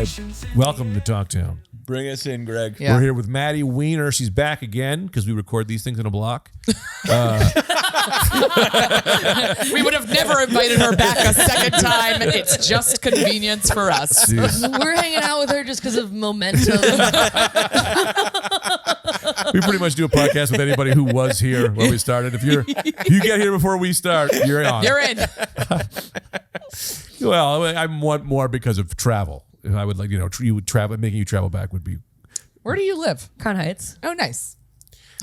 right. Welcome to Talktown. Bring us in, Greg. Yeah. We're here with Maddie Wiener. She's back again because we record these things in a block. We would have never invited her back a second time. It's just convenience for us. Jeez. We're hanging out with her just because of momentum. We pretty much do a podcast with anybody who was here when we started. If you get here before we start, you're on. You're in. Well, I want more because of travel. If I would like, you would travel, making you travel back would be. Where do you live? Crown Heights. Oh, nice.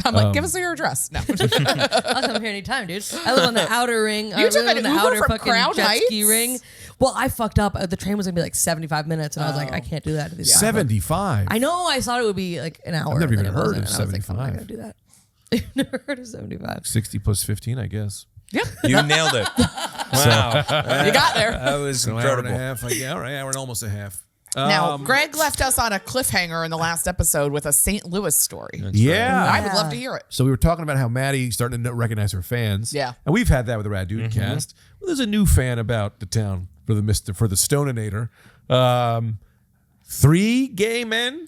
I'm like, give us your address. No. I'll come here anytime, dude. I live on the outer ring. You took an Uber from Crown jet Heights? ski ring. Well, I fucked up. The train was gonna be like 75 minutes, and I was like, I can't do that. 75. I know. I thought it would be like an hour. I've never and even then it heard wasn't, of and I was like, I'm 75. not gonna do that. I've never heard of 75. 60 plus 15, I guess. Yep. You nailed it. Wow. You got there. That was An hour incredible. and a half. All right, hour and almost a half. Now, Greg left us on a cliffhanger in the last episode with a St. Louis story. Yeah. I would love to hear it. So we were talking about how Maddie's starting to recognize her fans. Yeah. And we've had that with the Rad Dude cast. Well, there's a new fan about the town for the Stoninator. 3 gay men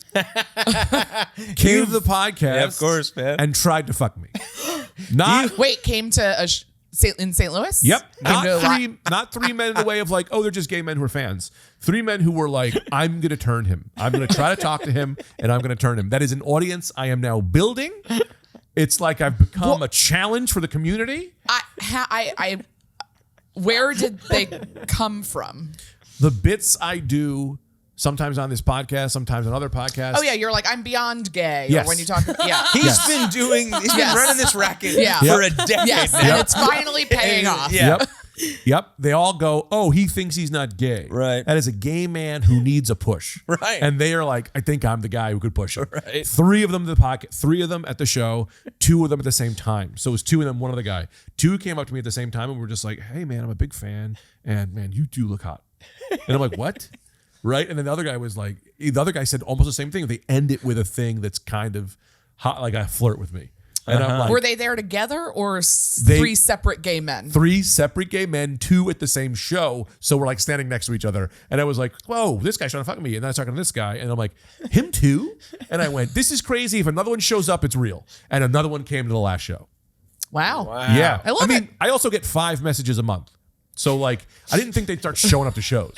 came to the podcast. Yeah, of course, man. And tried to fuck me. Wait, came to in St. Louis? Yep. Came to Not three men in the way of like, oh, they're just gay men who are fans. 3 men who were like, I'm going to turn him. I'm going to try to talk to him, and I'm going to turn him. That is an audience I am now building. It's like I've become a challenge for the community. Where did they come from? The bits I do sometimes on this podcast, sometimes on other podcasts. Oh yeah, you're like, I'm beyond gay. Yes. Or when you talk, yeah. He's been running this racket for a decade Yes, now. and it's finally paying off. Yeah. Yep. They all go, oh, he thinks he's not gay. Right. That is a gay man who needs a push. Right. And they are like, I think I'm the guy who could push him. Right. 3 of them in the pocket, 3 of them at the show, 2 of them at the same time. So it was 2 of them, 1 other guy. 2 came up to me at the same time and were just like, hey man, I'm a big fan. And man, you do look hot. And I'm like, what? Right. And then the other guy was like, the other guy said almost the same thing. They end it with a thing that's kind of hot, like a flirt with me. And I'm like, Were they there together or 3 separate gay men? 3 separate gay men, 2 at the same show. So we're like standing next to each other. And I was like, whoa, this guy's trying to fuck me. And then I was talking to this guy. And I'm like, him too? And I went, this is crazy. If another one shows up, it's real. And another one came to the last show. Wow. Yeah. I love it. I also get 5 messages a month. So like, I didn't think they'd start showing up to shows.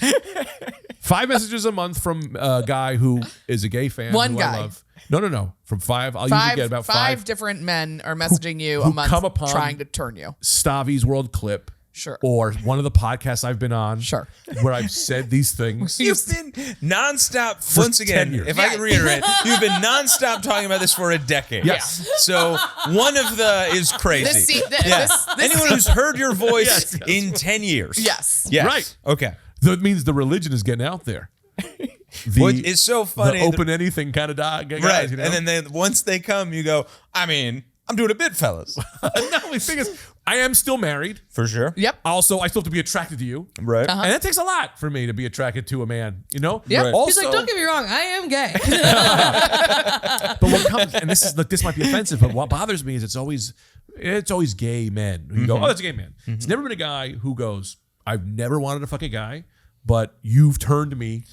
5 messages a month from a guy who is a gay fan. One who guy. I love. No. From 5. I'll usually get about 5 different men are messaging you who a month come upon trying to turn you. Stavi's World Clip. Sure. Or one of the podcasts I've been on. Sure. Where I've said these things. You've been nonstop, For once again, 10 years. if I can reiterate, you've been nonstop talking about this for a decade. Yes. So one of the is crazy. This Anyone who's heard your voice in 10 years. Yes. Right. Okay. That means the religion is getting out there. What is so funny. The open anything kind of guys, Right. you know? And then once they come, you go, I mean, I'm doing a bit, fellas. No, the thing is, I am still married. For sure. Yep. Also, I still have to be attracted to you. Right. And that takes a lot for me to be attracted to a man, you know? Yeah. Right. Also, He's like, don't get me wrong, I am gay. but what comes, and this might be offensive, but what bothers me is it's always gay men. You go, oh, that's a gay man. It's never been a guy who goes, I've never wanted to fuck a guy, but you've turned to me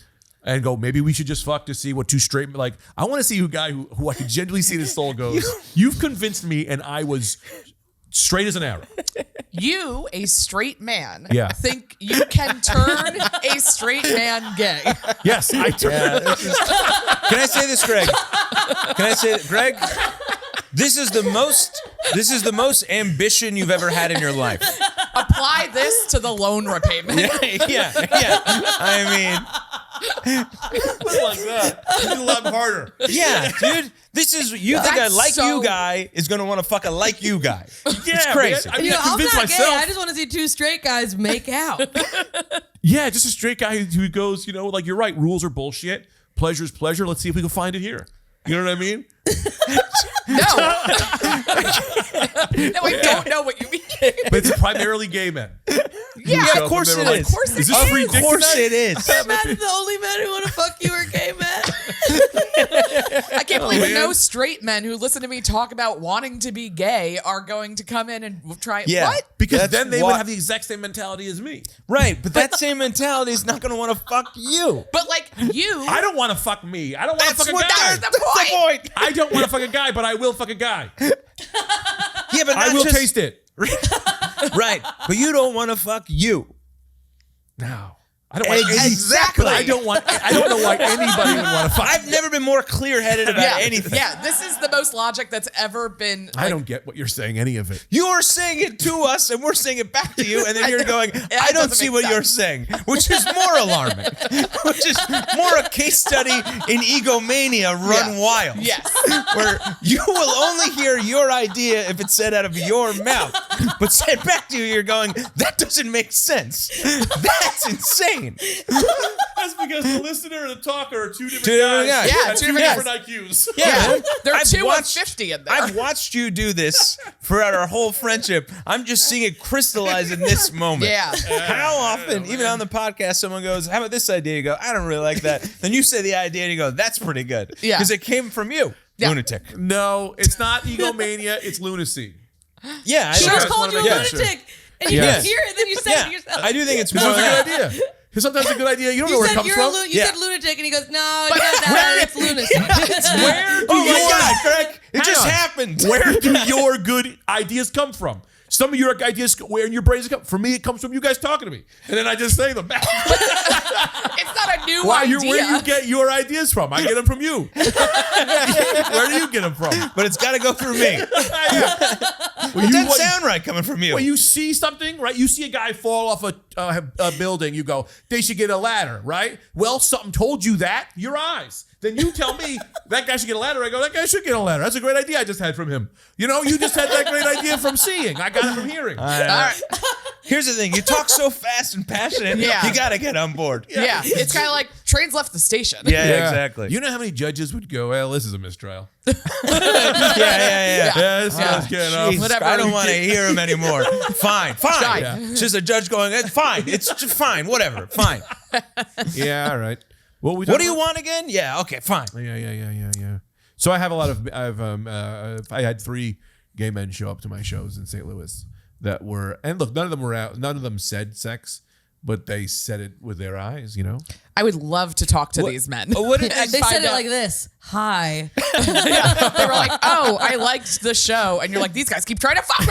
and go, maybe we should just fuck to see what 2 straight, like, I want to see a guy who I can genuinely see his soul goes, you've convinced me and I was straight as an arrow. You, a straight man, Yeah. think you can turn a straight man gay. Yes, I turn. Can I say this, Greg? Greg? This is the most ambition you've ever had in your life. Apply this to the loan repayment. Yeah. I mean, like that. It's a lot harder. yeah, dude. This is think a That's like so- you guy is gonna want to fuck a like you guy. Yeah, It's crazy. Man, I You know, I'm convinced not gay. myself. I just want to see 2 straight guys make out. Yeah, just a straight guy who goes, you know, like, you're right, rules are bullshit. Pleasure's pleasure. Let's see if we can find it here. You know what I mean? No. No, I don't know what you mean. But it's primarily gay men. Yeah, So of course they're it like, is. Of course it Is this is. free Of dick course tonight? it is. Matt is the only men who want to fuck you are gay men. I can't Even no straight men who listen to me talk about wanting to be gay are going to come in and try. Yeah. What? Because That's then they why- would have the exact same mentality as me. Right, but that same mentality is not going to want to fuck you. But like you, I don't want to fuck me. I don't want to fuck a guy. that's the point. I don't want to fuck a guy, but I will fuck a guy. Yeah, but I not will just- taste it. Right, but you don't want to fuck you. No. I don't want Exactly. I don't know why anybody would want to fuck. I've never been more clear-headed about anything. Yeah, this is the most logic that's ever been. I don't get what you're saying, any of it. You're saying it to us, and we're saying it back to you, and then you're going, I don't doesn't see make what you're sense. saying, which is more alarming, which is more a case study in egomania run wild. Yes. Where you will only hear your idea if it's said out of your mouth, but said back to you, you're going, that doesn't make sense. That's insane. That's because the listener and the talker are two different different guys. Yeah, and two two different different IQs. Yeah, there are I've 2 watched- of 50 in there. I've watched you do this throughout our whole friendship. I'm just seeing it crystallize in this moment. Yeah. How often, even on the podcast, someone goes, how about this idea? You go, I don't really like that. Then you say the idea and you go, that's pretty good. Yeah. Because it came from you, Yeah. lunatic. No, it's not egomania, it's lunacy. Yeah. She I just just called wanna you a make yeah, sure. lunatic. And you Yeah. didn't hear it, then you said yeah, it yourself. I do think it's This more was a that. good idea. Because sometimes a good idea, you don't know You where it said comes you're from. you Yeah. said lunatic, and he goes, no, it's not that. It's lunacy. Where do Oh my your- God, Greg. It Hang just on. happened. Where do your good ideas come from? Some of your ideas, where in your brains come. For me, it comes from you guys talking to me, and then I just say them back. It's not a new Why? idea. Where do you get your ideas from? I get them from you. Where do you get them from? But it's got to go through me. Well, It doesn't what- sound right coming from you. When you see something, right? You see a guy fall off a building. You go, they should get a ladder, right? Well, something told you that. Your eyes. Then you tell me that guy should get a ladder. I go, that guy should get a ladder. That's a great idea I just had from him. You know, you just had that great idea from seeing. I got it from hearing. All right. Here's the thing. You talk so fast and passionate, Yeah. you got to get on board. Yeah, it's kind of like trains left the station. Yeah, exactly. You know how many judges would go, well, this is a mistrial. yeah. Yeah, this is getting off. Jesus, Whatever. I don't want to hear him anymore. Fine. Fine. Yeah. It's just a judge going, it's fine. It's just fine. Whatever. Fine. Yeah, all right. What What do you want again? Yeah. Okay. Fine. Yeah. So I have a lot of. I had 3 gay men show up to my shows in St. Louis that were, and look, none of them were out. None of them said sex, but they said it with their eyes. You know. I would love to talk to these men. What did And They find said it out- like this. Hi. Yeah, they were like, "Oh, I liked the show," and you're like, "These guys keep trying to fuck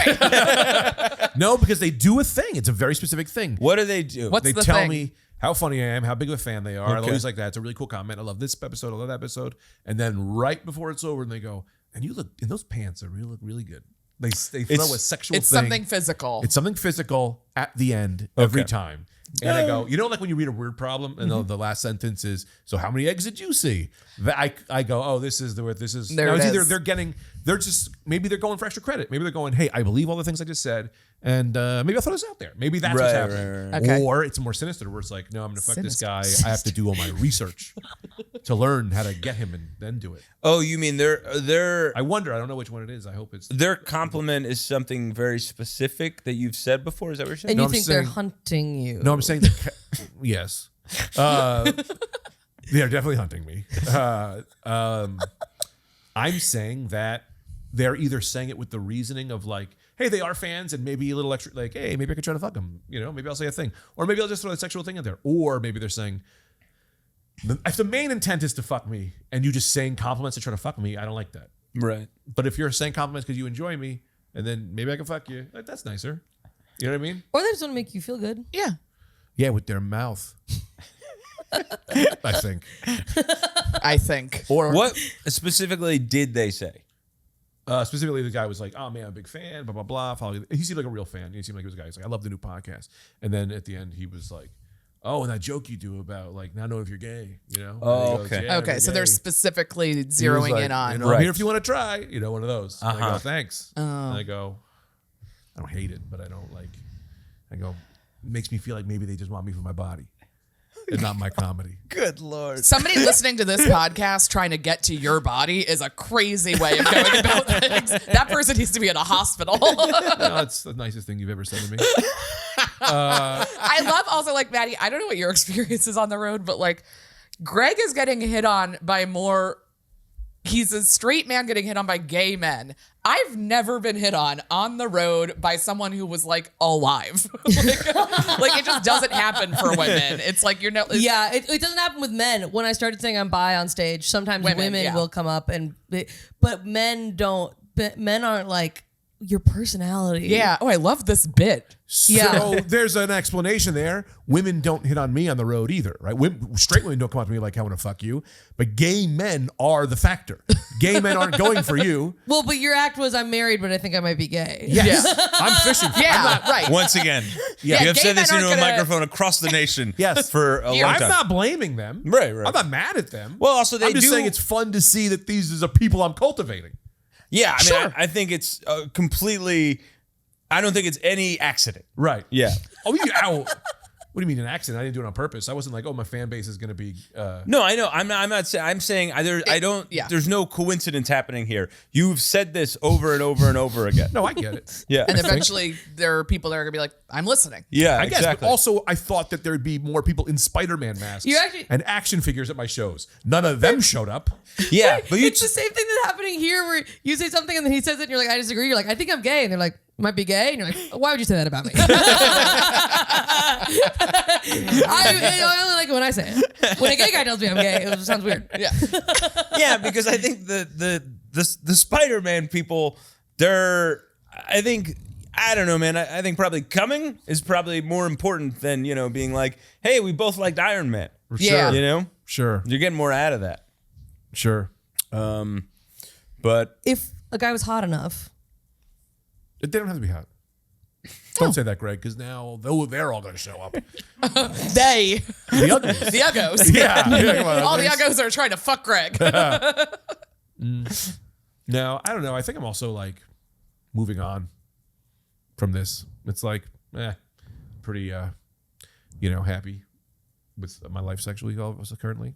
me." No, because they do a thing. It's a very specific thing. What do they do? What's They the tell thing? me how funny I am, how big of a fan they are. I Okay. always like that. It's a really cool comment. I love this episode. I love that episode. And then right before it's over, and they go, "And you look, and those pants are look really good." They throw a sexual It's thing. something physical. It's something physical at the end every Okay. time. And I go, you know, like when you read a word problem and the last sentence is, so how many eggs did you see? I go, oh, this is the this is. There now it it's either is. they're just, maybe they're going for extra credit. Maybe they're going, hey, I believe all the things I just said. And maybe I'll throw this out there. Maybe that's what's Right, happening. right, right. Okay. Or it's more sinister where it's like, no, I'm going to fuck this guy. I have to do all my research to learn how to get him and then do it. Oh, you mean their I wonder. I don't know which one it is. I hope it's. their compliment is something very specific that you've said before? Is that what you're saying? And No, you I'm think they're saying- hunting you. No, I'm saying that. Yes. They're definitely hunting me. I'm saying that they're either saying it with the reasoning of like, hey, they are fans and maybe a little extra, like, hey, maybe I could try to fuck them. You know, maybe I'll say a thing. Or maybe I'll just throw a sexual thing in there. Or maybe they're saying, if the main intent is to fuck me and you just saying compliments to try to fuck me, I don't like that. Right. But if you're saying compliments because you enjoy me and then maybe I can fuck you, like, that's nicer. You know what I mean? Or they just want to make you feel good. yeah. Yeah, with their mouth. I think. I think. Or What specifically did they say? specifically, the guy was like, "Oh man, I'm a big fan." Blah blah blah. Follow. He seemed like a real fan. He seemed like he was a guy. He's like, "I love the new podcast." And then at the end, he was like, "Oh, and that joke you do about like not knowing if you're gay." You know? Oh, And he goes, okay. "Yeah, Okay, we're so they're gay." specifically He was zeroing like, in on. You know, Right. I'm here if you want to try. You know, one of those. And I Uh-huh. go, "Thanks." And I go, "I don't hate it, but I don't like." I go, "Makes me feel like maybe they just want me for my body, and not my comedy." Good Lord. Somebody listening to this podcast trying to get to your body is a crazy way of going about things. That person needs to be in a hospital. No, it's the nicest thing you've ever said to me. I love also like Maddie, I don't know what your experience is on the road, but like Greg is getting hit on by more he's a straight man getting hit on by gay men. I've never been hit on the road by someone who was like alive. like it just doesn't happen for women. It's like you're not. Yeah, it doesn't happen with men. When I started saying I'm bi on stage, sometimes women yeah. will come up but men don't. But men aren't like your personality. Yeah. Oh, I love this bit. So there's an explanation there. Women don't hit on me on the road either, right? Straight women don't come up to me like, I want to fuck you. But gay men are the factor. Gay men aren't going for you. Well, but your act was I'm married, but I think I might be gay. Yes. I'm fishing. Yeah, right. Once again, Yeah, you have gay said this men into a aren't gonna- microphone across the nation. Yes. For a long I'm time. not blaming them. Right. I'm not mad at them. Well, also they I'm just do- saying it's fun to see that these are people I'm cultivating. Yeah, I mean, Sure. I think it's completely. I don't think it's any accident. Right. Yeah. Oh, what do you mean an accident? I didn't do it on purpose. I wasn't like, oh, my fan base is going to be. No, I know. I'm not saying. I'm saying I don't. Yeah. There's no coincidence happening here. You've said this over and over and over again. No, I get it. Yeah. And eventually there are people that are gonna be like, I'm listening. Yeah. I guess, exactly. but also I thought that there'd be more people in Spider-Man masks You actually- and action figures at my shows. None of them showed up. yeah, but you. It's the same thing that's happening here where you say something and then he says it and you're like, I disagree. You're like, I think I'm gay. And they're like, you might be gay. And you're like, why would you say that about me? I only like it when I say it. When a gay guy tells me I'm gay, it sounds weird. Yeah. Yeah, because I think the Spider-Man people, I don't know, man. I think probably coming is probably more important than, being like, hey, we both liked Iron Man. Yeah. You know? Sure. You're getting more out of that. Sure. But If a guy was hot enough. They don't have to be hot. Don't say that, Greg, because now they're all going to show up. They. The uglies. The uggos. Yeah. Come on, All the uglies. uggos are trying to fuck Greg. No, I don't know. I think I'm also like moving on from this. It's like, pretty, happy with my life sexually also currently.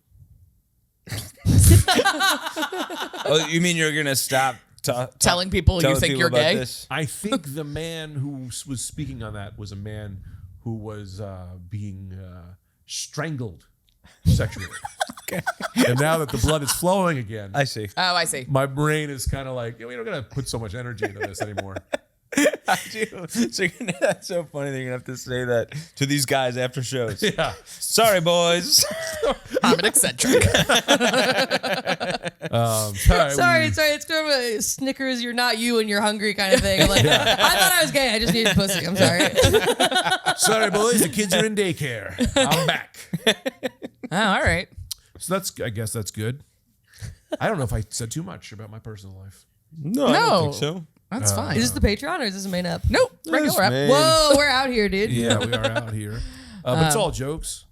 oh, you mean you're gonna stop Telling people you telling think people you're about gay? this? I think the man who was speaking on that was a man who was being strangled sexually. Okay. And now that the blood is flowing again, I see. Oh, I see. my brain is kind of like, we don't gotta put so much energy into this anymore. So that's so funny that you're gonna have to say that to these guys after shows. Yeah. Sorry, boys. I'm an eccentric. Sorry, it's kind of a Snickers, you're not you and you're hungry kind of thing. I'm like, I thought I was gay. I just needed pussy. I'm sorry. Sorry, boys, the kids are in daycare. I'm back. Oh, all right. So I guess that's good. I don't know if I said too much about my personal life. No, I don't think so. That's fine. Is this the Patreon or is this a main up? Nope. Regular app. man. Whoa, we're out here, dude. Yeah, we are out here. But it's all jokes.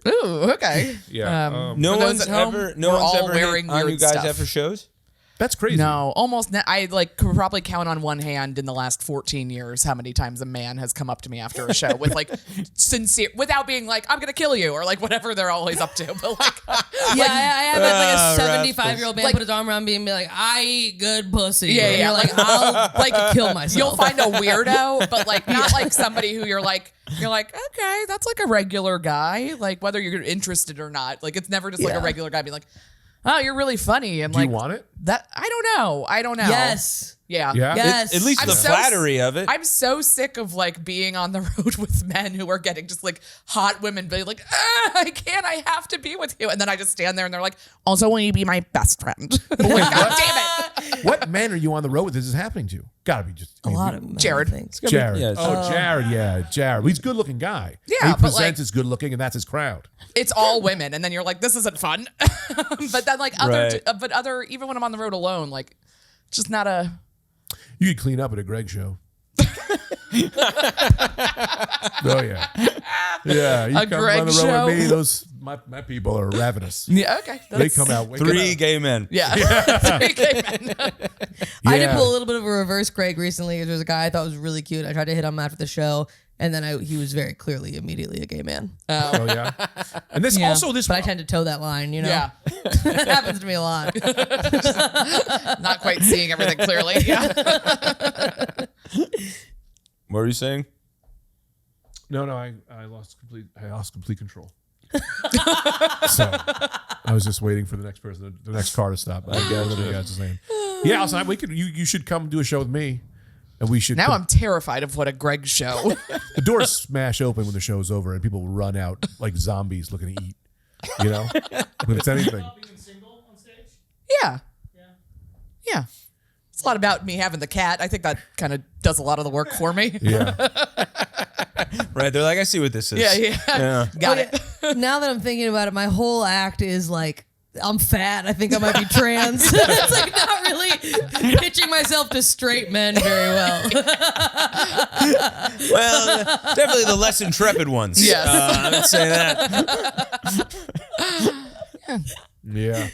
Ooh, okay. Yeah. No For those one's at home, ever, we're all hit wearing on you weird guys stuff. after shows. That's crazy. No, almost. I could probably count on one hand in the last 14 years how many times a man has come up to me after a show with like sincere, without being like, I'm gonna kill you or like whatever they're always up to. But like, Yeah, I had like a rascals. 75-year-old man Like- put his arm around me and be like, I eat good pussy. Yeah, And yeah, you're like, I'll like kill myself. you'll find a weirdo, but like not like somebody who you're like, okay, that's like a regular guy. Like whether you're interested or not, like it's never just like a Yeah. regular guy being like, oh, you're really funny. And Do like you want it? that. I don't know. Yes. Yeah. Yeah. Yes. At least I'm the so flattery of it. I'm so sick of like being on the road with men who are getting just like hot women being like, I can't, I have to be with you. And then I just stand there and they're like, also will you be my best friend? Wait, God what? damn it. What men are you on the road with this is happening to? Gotta be just A lot of men, Jared. I think. Jared. Yeah, Oh, Jared. Yeah, Jared. He's a good looking guy. Yeah, He but, presents like- as good looking, and that's his crowd. It's all women. And then you're like, this isn't fun. But then like even when I'm on the road alone, like it's just not a, You could clean up at a Greg show. Oh yeah, yeah. You A come Greg on the road show? with me. Those my people are ravenous. yeah, okay. They come out. waking Three up. gay men. Yeah. Three gay men. I did Yeah. pull a little bit of a reverse Greg recently. There was a guy I thought was really cute. I tried to hit him after the show, and then he was very clearly immediately a gay man. Oh yeah. And this Yeah. also this. But I tend to toe that line, you know? Yeah. That happens to me a lot. Not quite seeing everything clearly. Yeah. What were you saying? No, I lost complete control. So I was just waiting for the next person, the next car to stop. I guess what you guys are saying. Yeah, also, we could. You should come do a show with me, and we should. Now I'm terrified of what a Greg show. The doors smash open when the show's over, and people run out like zombies looking to eat. You know, if it's anything. Being single on stage? Yeah. Yeah. It's a lot about me having the cat. I think that kind of does a lot of the work for me. Yeah. Right. They're like, I see what this is. Yeah. Got it. Now that I'm thinking about it, my whole act is like, I'm fat. I think I might be trans. It's like not really pitching myself to straight men very well. Well, definitely the less intrepid ones. Yes. I would say that. Yeah.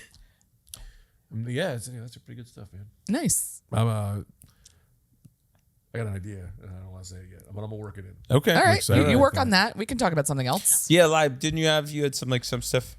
Yeah, that's a pretty good stuff, man. Nice. I got an idea. I don't want to say it yet, but I'm gonna work it in. Okay. All right. excited. You work on that. We can talk about something else. Yeah, live. Didn't you had some stuff?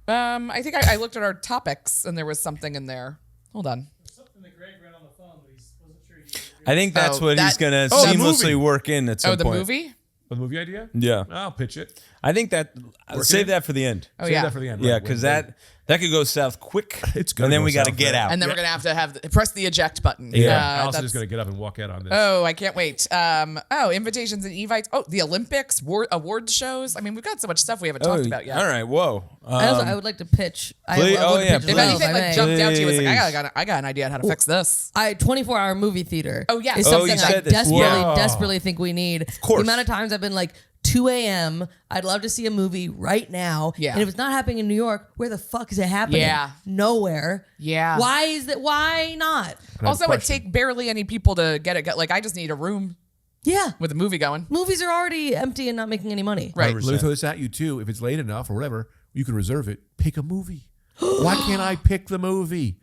I think I looked at our topics and there was something in there. Hold on. Something that Greg read on the phone, but he wasn't sure he could. I think that's Oh, what he's that- gonna Oh, the seamlessly movie. work in at some Oh, the point. movie? The movie idea? Yeah. I'll pitch it. I think that save in? that for the end. Oh, Save yeah. that for the end. Yeah, right, because when- that could go south quick. It's gonna and then go we got to south, get right? out. And then we're going to have to press the eject button. Yeah. Allison's that's- gonna get up and walk out on this. Oh, I can't wait. Invitations and evites. Oh, the Olympics, awards shows. I mean, we've got so much stuff we haven't talked about yet. All right. Whoa. I would like to pitch. please- I would oh, yeah, pitch If as well, anything I like may. jumped out to you, it's like, Please. I got an idea on how to fix this. 24-hour movie theater. Oh, yes. is Oh, something you I said this. Whoa. desperately think we need. Of course. The amount of times I've been like 2 a.m. I'd love to see a movie right now. Yeah. And if it's not happening in New York, where the fuck is it happening? Yeah. Nowhere. Yeah. Why is that? Why not? Also, it take barely any people to get it. Like, I just need a room Yeah. with a movie going. Movies are already empty and not making any money. Right. Let me throw this at you too. If it's late enough or whatever, you can reserve it. Pick a movie. Why can't I pick the movie?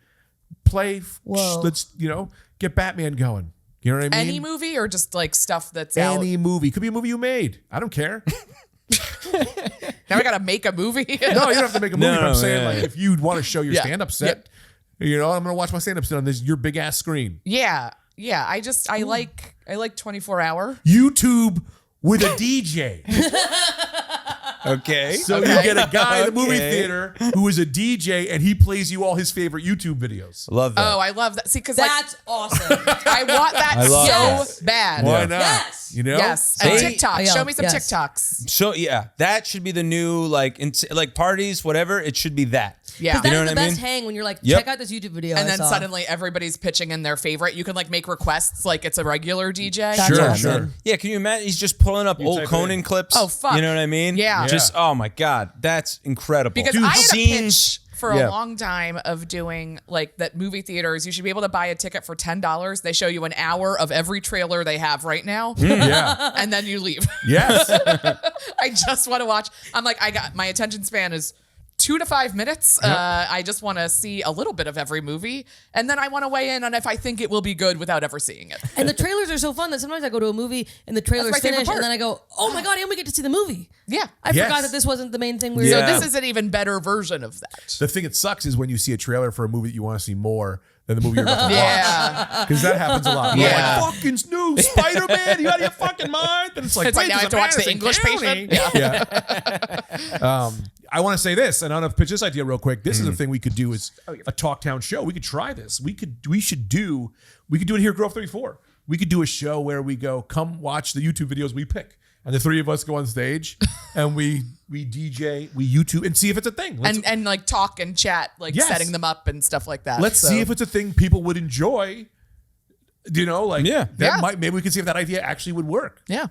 Whoa. Let's get Batman going. You know what I mean? Any movie or just like stuff that's out? Any movie. Could be a movie you made. I don't care. Now I got to make a movie. No, you don't have to make a movie. No, but I'm saying yeah. like if you want to show your Yeah. stand-up set, I'm gonna watch my stand-up set on your big ass screen. Yeah. I like 24-hour. YouTube with a DJ. Okay. So you get a guy in the movie Okay. theater who is a DJ and he plays you all his favorite YouTube videos. Love that. Oh, I love that. See, because like, That's awesome. I want that I love so bad. Why Yeah. not? Yes. You know? Yes. See? And TikTok. Yeah. Show me some Yes. TikToks. So yeah, that should be the new like parties, whatever. It should be that. Yeah. That You know is what the I best mean? hang when you're like, Yep. check out this YouTube video. And I then saw. suddenly everybody's pitching in their favorite. You can like make requests like it's a regular DJ. That's Sure, awesome. sure. Yeah, can you imagine? He's just pulling up old type it Conan in. clips. Oh, fuck. You know what I mean? Yeah. Just oh my god, that's incredible. Because Dude, I had a scenes- pitch for Yeah. a long time of doing like that movie theaters. You should be able to buy a ticket for $10. They show you an hour of every trailer they have right now. Yeah. And then you leave. Yes. I just want to watch. I'm like, my attention span is 2 to 5 minutes. I just want to see a little bit of every movie. And then I want to weigh in on if I think it will be good without ever seeing it. And the trailers are so fun that sometimes I go to a movie and the trailer's my favorite finished part. and then I go, oh my God, I only get to see the movie. Yeah. I Yes. forgot that this wasn't the main thing we were Yeah. So this is an even better version of that. The thing that sucks is when you see a trailer for a movie that you want to see more than the movie you're about to watch. Yeah. Because that happens a lot. Yeah. You're like, fucking new Spider-Man, you out of your fucking mind? Then it's like, It's like wait, now I have there's to a watch The Madison English County. Patient. Yeah. I want to say this, and I'm going to pitch this idea real quick. This is Mm-hmm. a thing we could do is a Talktown show. We could try this. We could do it here at Grove 34. We could do a show where we go, come watch the YouTube videos we pick. And the three of us go on stage and we DJ, we YouTube and see if it's a thing. And like talk and chat, like Yes. setting them up and stuff like that. Let's So- see if it's a thing people would enjoy. Yeah. Yeah. Maybe we can see if that idea actually would work. Yeah.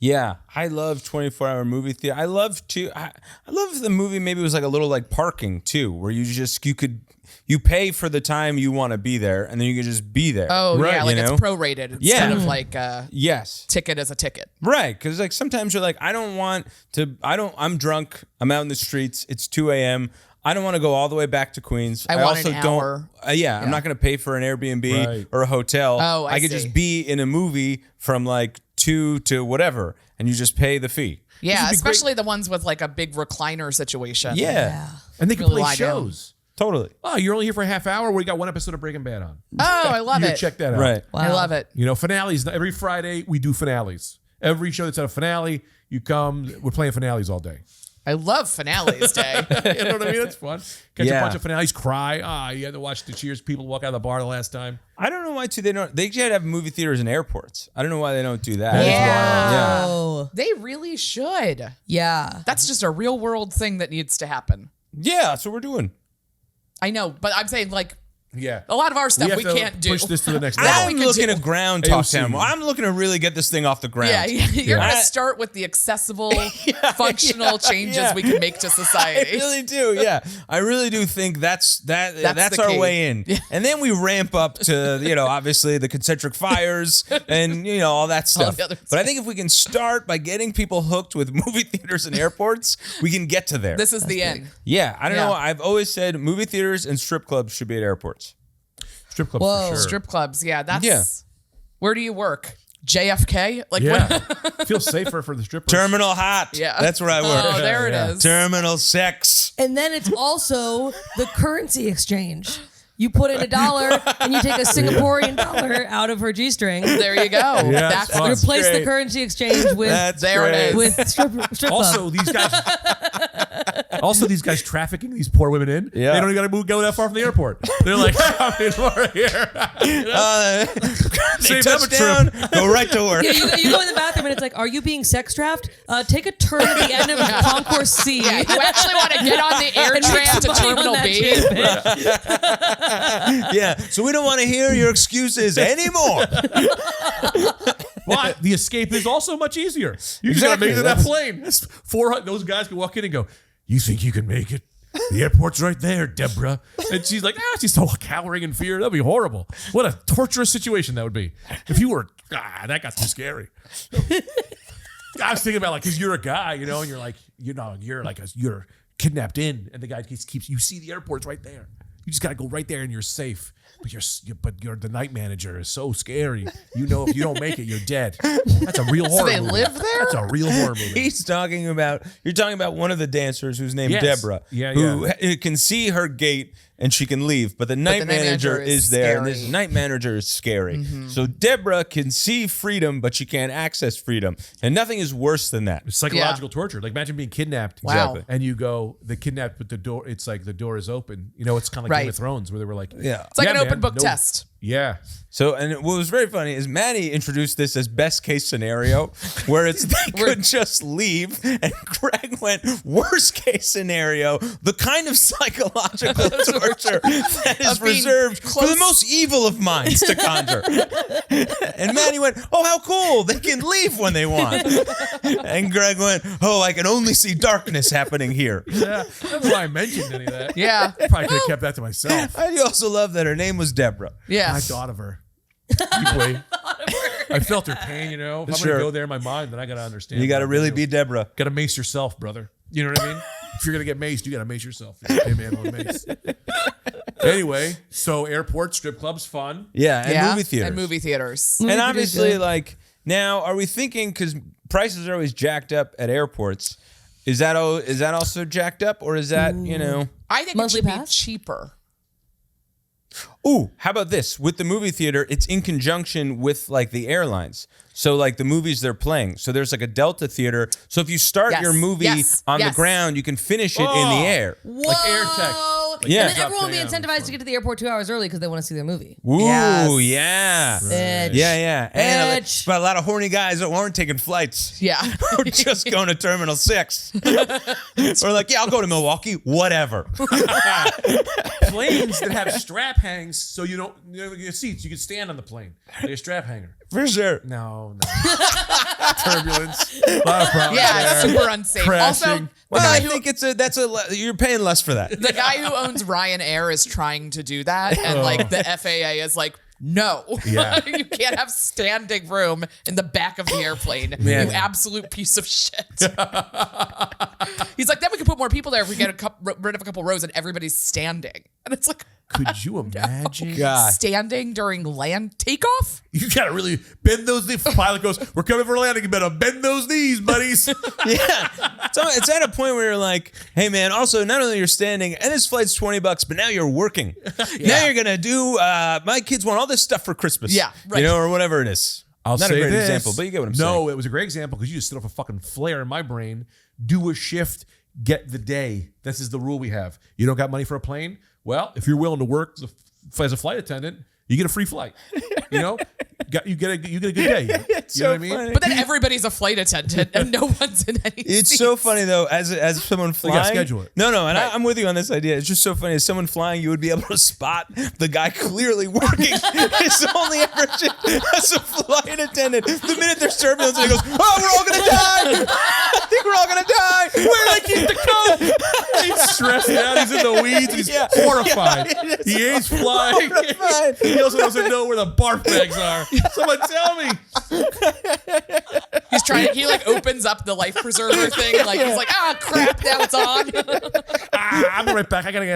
Yeah, I love 24-hour movie theater. I love if the movie maybe was like a little like parking too, where you pay for the time you want to be there, and then you could just be there. Oh, Right, yeah. Like you it's know? prorated instead Yeah. of like Yes. ticket as a ticket. Right, because like sometimes you're like, I'm drunk, I'm out in the streets, it's 2 a.m. I don't want to go all the way back to Queens. I want also an don't. hour. I'm not going to pay for an Airbnb Right. or a hotel. Oh, I could see. just be in a movie from like 2 to whatever, and you just pay the fee. Yeah, would be especially the ones with like a big recliner situation. Yeah, And they can Really play lie down. shows. totally. Oh, you're only here for a half hour. We got one episode of Breaking Bad on. Oh, I love You it. check that out. Right. I love it. Finales. Every Friday we do finales. Every show that's at a finale, you come. We're playing finales all day. I love finales day. You know what I mean? That's fun. Catch Yeah. a bunch of finales, cry. You had to watch the Cheers people walk out of the bar the last time. I don't know why too. They should have movie theaters in airports. I don't know why they don't do that. Yeah. Oh, They really should. yeah. That's just a real world thing that needs to happen. Yeah, that's what we're doing. I know, but I'm saying like Yeah. a lot of our stuff have we to can't do. Push this to the next That level. we I'm could looking do. at ground talk AOC. time. I'm looking to really get this thing off the ground. Yeah, you're I- gonna start with the accessible, functional changes yeah. we can make to I society. really do. Yeah, I really do think that's the our key. way in, and then we ramp up to obviously the concentric fires and all that stuff. the other But I think if we can start by getting people hooked with movie theaters and airports, we can get to there. This is the end. Yeah, I don't Yeah. know. I've always said movie theaters and strip clubs should be at airports. Strip club Whoa. for sure. Strip clubs, yeah. That's Yeah. Where do you work? JFK? Like Yeah. what? Feel safer for the strippers. Terminal hot. Yeah. That's where I work. Oh, there Yeah. it is. Terminal sex. And then it's also the currency exchange. You put in $1 and you take a Singaporean dollar out of her G-string. There you go. Yeah, That's it's fun. Replace the great. currency exchange with That's There it great. is. with strip Also, club. these guys. Also, these guys trafficking these poor women in. Yeah. They don't even got to go that far from the airport. They're like, I'm in over here. They Save touch them a down, trip. go right to work. Yeah, you go in the bathroom and it's like, are you being sex trafficked? Take a turn at the end of Concourse C. Yeah, you actually want to get on the air And make tram to some money on Terminal that B? shit, bitch. Yeah, so we don't want to hear your excuses anymore. But the escape is also much easier. You just got to make it to that That's- plane. That's 400. Those guys can walk in and go, you think you can make it? The airport's right there, Deborah. And she's like, she's so cowering in fear. That'd be horrible. What a torturous situation that would be. If you were, that got too scary. I was thinking about like, cause you're a guy, and you're like, you're kidnapped in, and the guy keeps, you see the airport's right there. You just got to go right there and you're safe. But the night manager is so scary. If you don't make it, you're dead. That's a real horror they movie. live there? That's a real horror movie. You're talking about one of the dancers who's named Yes. Deborah, Yeah, who can see her gate and she can leave, but the night the night manager manager is is there, and scary. this night manager is scary. So Deborah can see freedom, but she can't access freedom, and nothing is worse than that. It's psychological torture. Like imagine being kidnapped. Wow. And you go, the kidnapped, but the door, it's like the door is open. It's kind of like Game Right. of Thrones where they were like, Yeah. It's like an man, open book no- test. Yeah. So, and what was very funny is Maddie introduced this as best case scenario, where it's they could just leave, and Greg went worst case scenario, the kind of psychological torture that is Of being reserved for the close- most evil of minds to conjure. And Maddie went, oh, how cool, they can leave when they want. And Greg went, oh, I can only see darkness happening here. Yeah. I don't know why I mentioned any of that. Yeah. I probably could have kept that to myself. I also love that her name was Deborah. Yeah. I thought of her. Deeply. I felt her pain, If I'm Sure. going to go there in my mind, then I got to understand. You got to what really do. be Deborah. Got to mace yourself, brother. You know what I mean? If you're going to get maced, you got to mace yourself. Hey, man, with a mace. Anyway, so airport, strip clubs, fun. Yeah, and Yeah. movie theaters. And movie theaters. And Movie obviously, theaters, yeah. like, now, are we thinking, because prices are always jacked up at airports, is that also jacked up, or is that, I think Monthly it should pass? be cheaper. Ooh, how about this? With the movie theater, it's in conjunction with, like, the airlines. So, like, the movies they're playing. So there's, like, a Delta theater. So if you start Yes, your movie yes, on the yes. ground, you can finish it in Oh. the air. Like air tech. Like Yeah. And Drop then everyone will be down. incentivized to get to the airport 2 hours early because they want to see their movie. Ooh, Yes. yeah. Bitch. Yeah. And Bitch. but a lot of horny guys that weren't taking flights. Yeah. Or just going to Terminal 6. Or like, yeah, I'll go to Milwaukee, whatever. Planes that have strap hangs so you don't, your seats, you can stand on the plane. Like a strap hanger. For sure. No. Turbulence. A lot of problems Yeah, there. it's super unsafe. Crashing. Also, Well, the I guy who- think you're paying less for that. the guy who owns Ryanair is trying to do that, and like the FAA is like, no, Yeah. you can't have standing room in the back of the airplane. Man. You absolute piece of shit. He's like, then we can put more people there if we get rid of a couple rows and everybody's standing. And it's like, Could you imagine? God. standing during land takeoff? You gotta really bend those knees. Pilot goes, "We're coming for landing. You better bend those knees, buddies." Yeah. So it's at a point where you're like, hey man, also not only you're standing and this flight's $20, but now you're working. Now you're gonna do my kids want all this stuff for Christmas. Yeah, right. Or whatever it is. I'll not say a great this. example, but you get what I'm saying. No, it was a great example because you just set off a fucking flare in my brain. Do a shift, get the day. This is the rule we have. You don't got money for a plane? Well, if you're willing to work as a flight attendant, you get a free flight. You know, you get a good day. You know what I mean? funny. But then everybody's a flight attendant and no one's in any It's seats. so funny though, as someone flying. gotta schedule it. No, and I'm with you on this idea. It's just so funny. As someone flying, you would be able to spot the guy clearly working his only effort as a flight attendant. The minute there's turbulence, and he goes, "Oh, we're all gonna die! I think we're all gonna die. Where did I keep the coat?" He's stressed out. He's in the weeds. And he's horrified. He hates flying. Horrified. He also doesn't know where the barf bags are. Someone tell me. He's trying. He like opens up the life preserver thing. Like he's like, crap, now it's on. I'll be right back. I gotta go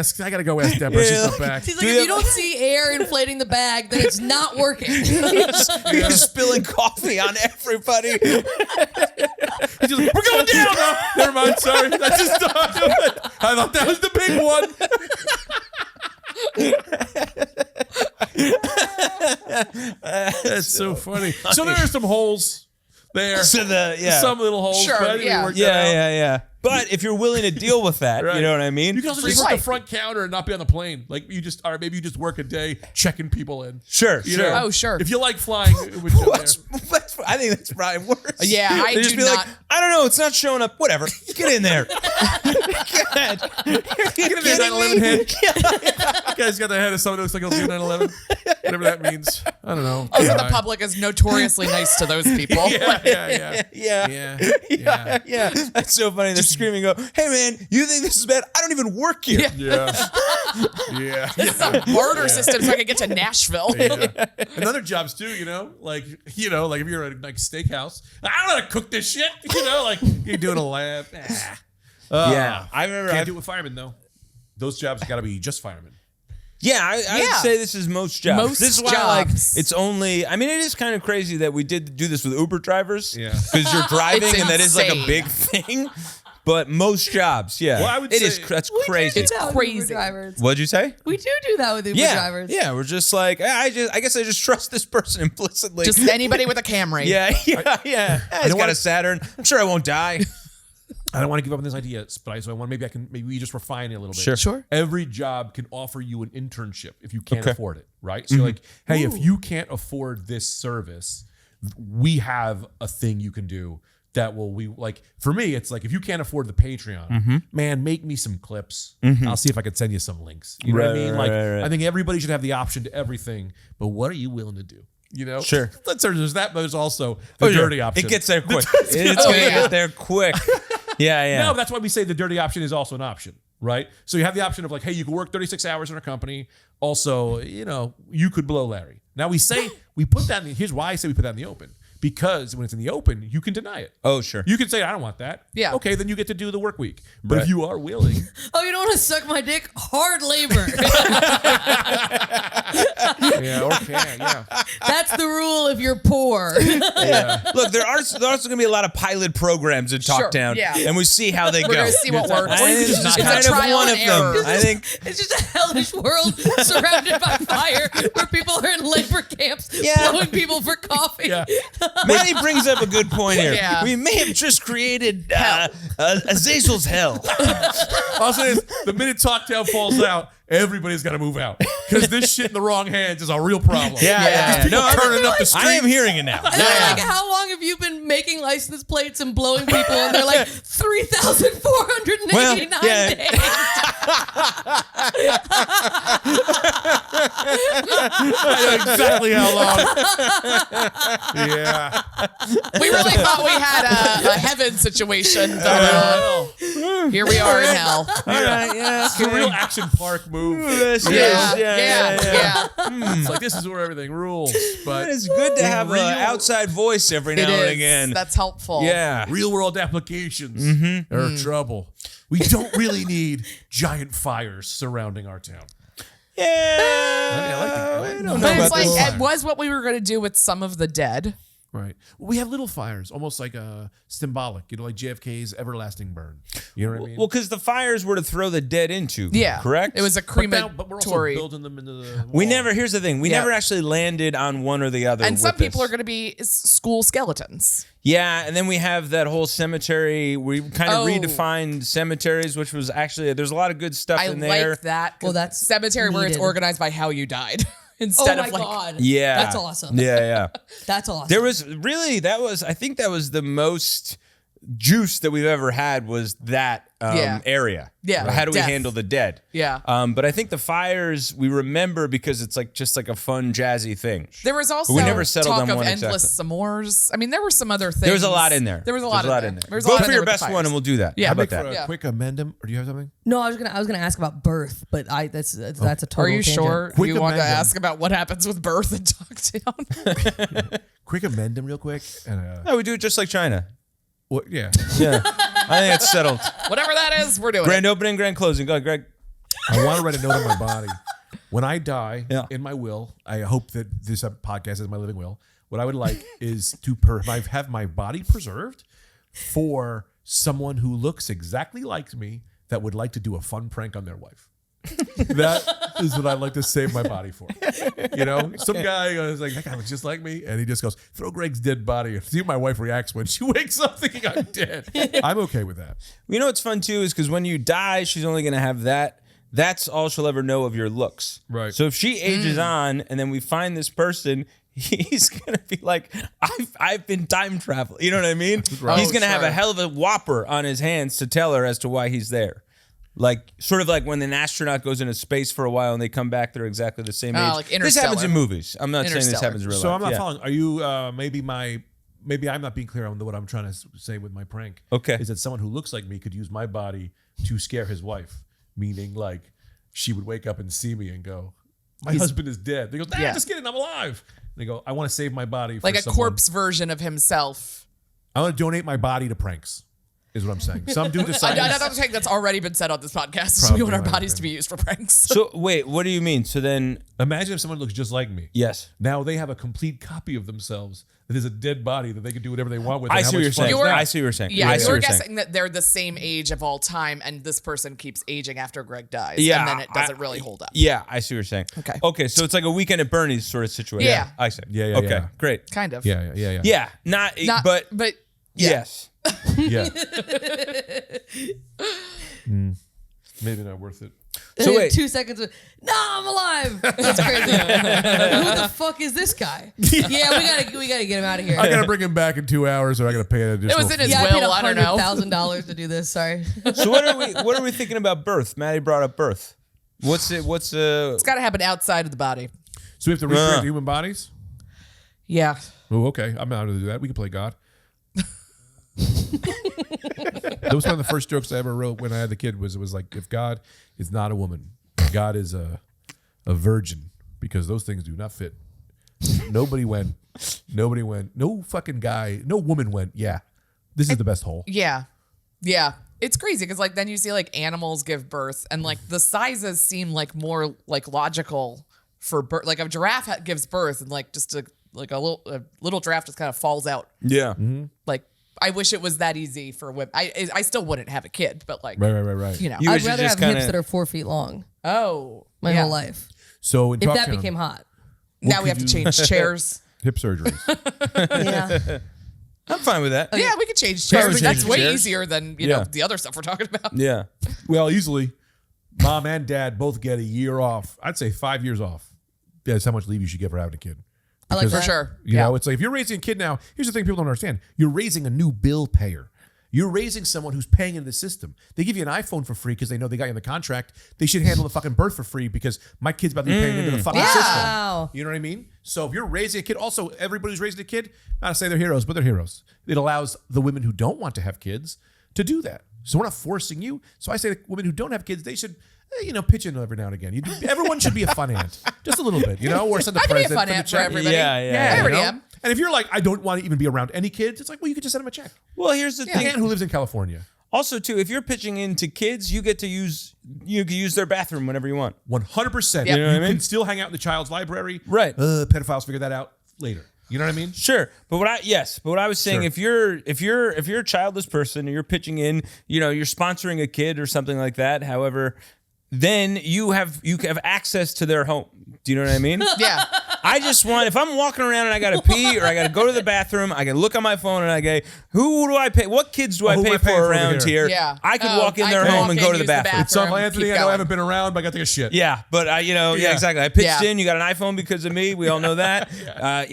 ask Deborah. She's not back. He's like, if you don't see air inflating the bag, then it's not working. He's spilling coffee on everybody. He's just like, we're going down now. Never mind. Sorry. That's just I thought that was the big one. That's so funny. So there are some holes there. So Some little holes. Sure, but I think we yeah. worked that out. Yeah. But if you're willing to deal with that, Right. you know what I mean? You can also Free just work the flight. front counter and not be on the plane. Like you just, or maybe you just work a day checking people in. Sure, You sure. know? Oh, sure. If you like flying, it would show there. I think that's probably worse. Yeah, I They just do be not- like, I don't know, it's not showing up. Whatever. Get in there. God. Get in there, 9/11 head. Guy's got the head of someone who looks like he'll do 9/11. Whatever that means. I don't know. Also, Yeah. the public is notoriously nice to those people. Yeah. That's so funny. They're screaming, go, hey man, you think this is bad? I don't even work here. Yeah. This is a barter system so I can get to Nashville. Yeah. And other jobs too, like if you're at like steakhouse, I don't know how to cook this shit. Like you're doing a lab. Yeah. I remember. Can't do it with firemen though. Those jobs got to be just firemen. Yeah, I would Yeah. say this is most jobs. Most this is why, like, jobs. it's only. I mean, it is kind of crazy that we did do this with Uber drivers. Yeah. because you're driving It's and that is like a insane. big thing. But most jobs, yeah, Well, I would it say- is. That's We crazy. do do that with crazy. Uber drivers. What'd you say? We do that with Uber Yeah, drivers. yeah. We're just like I guess I just trust this person implicitly. Just anybody with a Camry. yeah. He's got wanna- a Saturn. I'm sure I won't die. I don't want to give up on this idea, but maybe we just refine it a little bit. Sure. Every job can offer you an internship if you can't Okay. afford it, right? So like, hey, if you can't afford this service, we have a thing you can do that for me, it's like if you can't afford the Patreon, man, make me some clips. I'll see if I can send you some links. You know what I mean? Right. I think everybody should have the option to everything, but what are you willing to do? Sure. There's that, but there's also the dirty option. It gets there quick. It's Oh, gonna yeah. get there quick. Yeah. No, that's why we say the dirty option is also an option, right? So you have the option of like, hey, you can work 36 hours in our company. Also, you could blow Larry. Now we put that here's why I say we put that in the open. Because when it's in the open, you can deny it. Oh, sure. You can say, I don't want that. Yeah. Okay, then you get to do the work week. But Right. if you are willing, Oh, you don't want to suck my dick? Hard labor. yeah. That's the rule if you're poor. Look, there's also going to be a lot of pilot programs in Sure, Talktown, yeah. and we see how they We're go. gonna see what works. I think this is It's kind a of trial one and of them. error. I think. It's just a hellish world surrounded by fire where people are in labor camps Yeah. blowing people for coffee. Yeah. Maddie brings up a good point here. Yeah. We may have just created Azazel's hell. Also, the minute Talktown falls out, everybody's got to move out. Because this shit in the wrong hands is a real problem. Yeah. People No, turning up the street. I am hearing it now. And they're like, how long have you been making license plates and blowing people? And they're like, 3,489 Well, yeah. days. I know exactly how long. Yeah. We really thought we had a heaven situation, but here we are in hell. All right, yeah. It's a real action park move. Yeah. It's like, this is where everything rules. But It's good to have real- an outside voice every now It and is. again. That's helpful. Yeah. real world applications are trouble. We don't really need giant fires surrounding our town. Yeah. I like the- I don't know But about it's like this. it was what we were going to do with some of the dead. Right. We have little fires, almost like symbolic, like JFK's everlasting burn. You know what I mean? Well, because the fires were to throw the dead into. Yeah. Correct? It was a but we're also crematory. building them into the We wall. never, here's the thing. We Yeah. never actually landed on one or the other. And some with this. people are going to be school skeletons. Yeah, and then we have that whole cemetery. We kind of Oh. redefined cemeteries, which was actually, there's a lot of good stuff I in there. like that. Well, that's cemetery where it's needed. organized by how you died Oh instead my of like. god. Yeah. That's awesome. Yeah. That's awesome. There was really, I think that was the most juice that we've ever had was that Yeah. area. Yeah. How do we Death. handle the dead? Yeah. But I think the fires we remember because it's like just like a fun jazzy thing. There was also we never settled talk on of one endless s'mores. I mean, there were some other things. There was a lot in there. There was a lot in there. There was a Vote lot in for there your with the best fires. one and we'll do that. Yeah. How Make about for that? a Yeah. quick amendum, or do you have something? No, I was gonna ask about birth, but that's a total. Are you tangent. sure Quick you want to amendment. ask about what happens with birth in Dogtown? Quick amendum, real quick. And No, we do it just like China. well, yeah. Yeah. I think it's settled. Whatever that is, we're doing Grand it. opening, grand closing. Go ahead, Greg. I want to write a note on my body. When I die, Yeah. in my will, I hope that this podcast is my living will. What I would like is to have my body preserved for someone who looks exactly like me that would like to do a fun prank on their wife. That is what I'd like to save my body for. Some guy is like, that guy looks just like me. And he just goes, throw Greg's dead body and see how my wife reacts when she wakes up thinking I'm dead. I'm okay with that. You know what's fun too is because when you die, she's only going to have that. That's all she'll ever know of your looks. Right. So if she ages on and then we find this person, he's going to be like, I've been time traveling. You know what I mean? Right. He's going to have a sure. hell of a whopper on his hands to tell her as to why he's there. Like, sort of like when an astronaut goes into space for a while and they come back, they're exactly the same age. Like this happens Interstellar. in movies. I'm not saying this Interstellar. happens in real So life. I'm not Yeah. following. Are you maybe I'm not being clear on what I'm trying to say with my prank. Okay. Is that someone who looks like me could use my body to scare his wife, meaning like she would wake up and see me and go, my husband is dead. They go, Dad, Yeah. just kidding, I'm alive. And they go, I want to save my body for Like a someone. corpse version of himself. I want to donate my body to pranks, is what I'm saying. Some dude I decides. don't think that's already been said on this podcast. Probably We want our might have bodies been. to be used for pranks. So, wait, what do you mean? So then, Imagine if someone looks just like me. yes. Now they have a complete copy of themselves that is a dead body that they can do whatever they want with. I and how see what much you're fun saying. is that? I see what you're saying. Yeah, I see what you're you're saying. guessing that they're the same age of all time, and this person keeps aging after Greg dies. Yeah, and then it doesn't really hold up. Yeah, I see what you're saying. Okay. Okay, so it's like a Weekend at Bernie's sort of situation. Yeah. I see. Yeah, Okay, yeah. great. Kind of. Yeah. Yeah, not but yeah. yes. Yeah. Maybe not worth it. So wait. 2 seconds. No, I'm alive. That's crazy. Who the fuck is this guy? Yeah, we gotta get him out of here. I gotta bring him back in 2 hours, or I gotta pay an additional. It was in his Yeah, I paid will. I don't know. $100,000 to do this. Sorry. So what are we thinking about birth? Maddie brought up birth. What's It's got to happen outside of the body. So we have to recreate human bodies. Yeah. Oh, okay. I'm not going to do that. We can play God. That was one of the first jokes I ever wrote when I had the kid. Was like, if God is not a woman, God is a virgin, because those things do not fit. Nobody went. No fucking guy. No woman went. Yeah, this is the best hole. Yeah. Yeah. It's crazy because like then you see like animals give birth and like the sizes seem like more like logical for birth. Like a giraffe gives birth and like just a little giraffe just kind of falls out. Yeah. Like I wish it was that easy for women. I still wouldn't have a kid, but like Right. you know. You I'd wish it rather just have hips kinda- that are 4 feet long Oh, my yeah. whole life. So in If that Talktown, became hot. Now we have to change chairs. hip surgeries. Yeah. I'm fine with that. Yeah, we could change Yeah, chairs. we That's change way chairs. easier than you Yeah. know the other stuff we're talking about. Yeah. Well, easily, mom and dad both get a year off. I'd say 5 years off. That's how much leave you should get for having a kid. I like For that. sure. You Yeah. know, it's like if you're raising a kid now, here's the thing people don't understand. You're raising a new bill payer. You're raising someone who's paying into the system. They give you an iPhone for free because they know they got you in the contract. They should handle the fucking birth for free because my kid's about to be paying into the fucking system. Wow. You know what I mean? So if you're raising a kid, also everybody who's raising a kid, not to say they're heroes, but they're heroes. It allows the women who don't want to have kids to do that. So we're not forcing you. So I say the women who don't have kids, they should, pitch in every now and again. Everyone should be a fun aunt, just a little bit, or send a I can be a present. fun send aunt for check. everybody. Yeah. I already You know? am. And if you're like, I don't want to even be around any kids, it's like, well, you could just send them a check. Well, here's the The thing. aunt who lives in California. Also, too, if you're pitching into kids, you get to use their bathroom whenever you want. 100%. Yep. You know what I mean? can still hang out in the child's library. Right. Pedophiles figure that out later. You know what I mean? Sure, but what I was saying, Sure. if you're a childless person and you're pitching in, you're sponsoring a kid or something like that. However, then you have access to their home. Do you know what I mean? Yeah. I just want, if I'm walking around and I gotta pee or I gotta go to the bathroom, I can look on my phone and I go, who do I pay? What kids do I who am pay I paying for for around over here? Yeah. I could Oh, walk in I their can home walk and in, go to the use the bathroom. It's Uncle Keep Anthony. I know I going. haven't been around, but I got to take a shit. Yeah, but Yeah. exactly. I pitched Yeah. in. You got an iPhone because of me. We all know that. And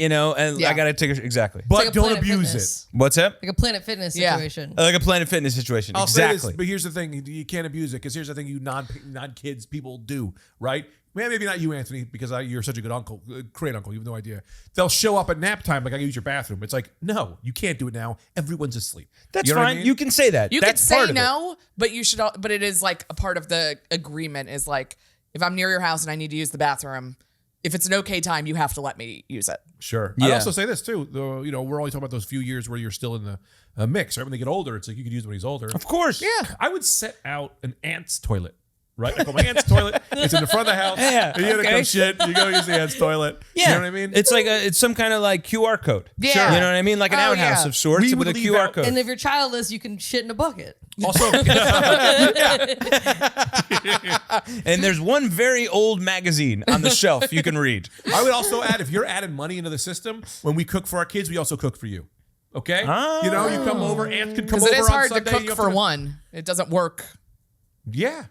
Yeah. I got to take exactly. But Like a don't Planet abuse Fitness. What's up? Like a Planet Fitness Yeah. situation. Like a Planet Fitness situation. I'll say Exactly. this, but here's the thing: you can't abuse it because here's the thing: you non-kids people do, right? Man, maybe not you, Anthony, because you're such a good uncle, great uncle. You have no idea. They'll show up at nap time, like I can use your bathroom. It's like, no, you can't do it now. Everyone's asleep. That's You know what I fine. mean? You can say that. You That's could say part of it. no, but you should. But it is like a part of the agreement is like if I'm near your house and I need to use the bathroom, if it's an okay time, you have to let me use it. Sure. Yeah. I'd also say this too. We're only talking about those few years where you're still in the mix. Right when they get older, it's like you could use it when he's older. Of course. Yeah. I would set out an aunt's toilet. Right? I call my aunt's toilet. It's in the front of the house. Yeah, And you gotta okay. come shit. You go use the aunt's toilet. Yeah. You know what I mean? It's like it's some kind of like QR code. Yeah. Sure. You know what I mean? Like an Oh, outhouse yeah. of sorts We with a would leave QR out- code. And if you're childless, you can shit in a bucket. also, And there's one very old magazine on the shelf you can read. I would also add, if you're adding money into the system, when we cook for our kids, we also cook for you. Okay? You know, you come over, aunt could come Because over it is on hard to Sunday, you cook have for one. It doesn't work. Yeah.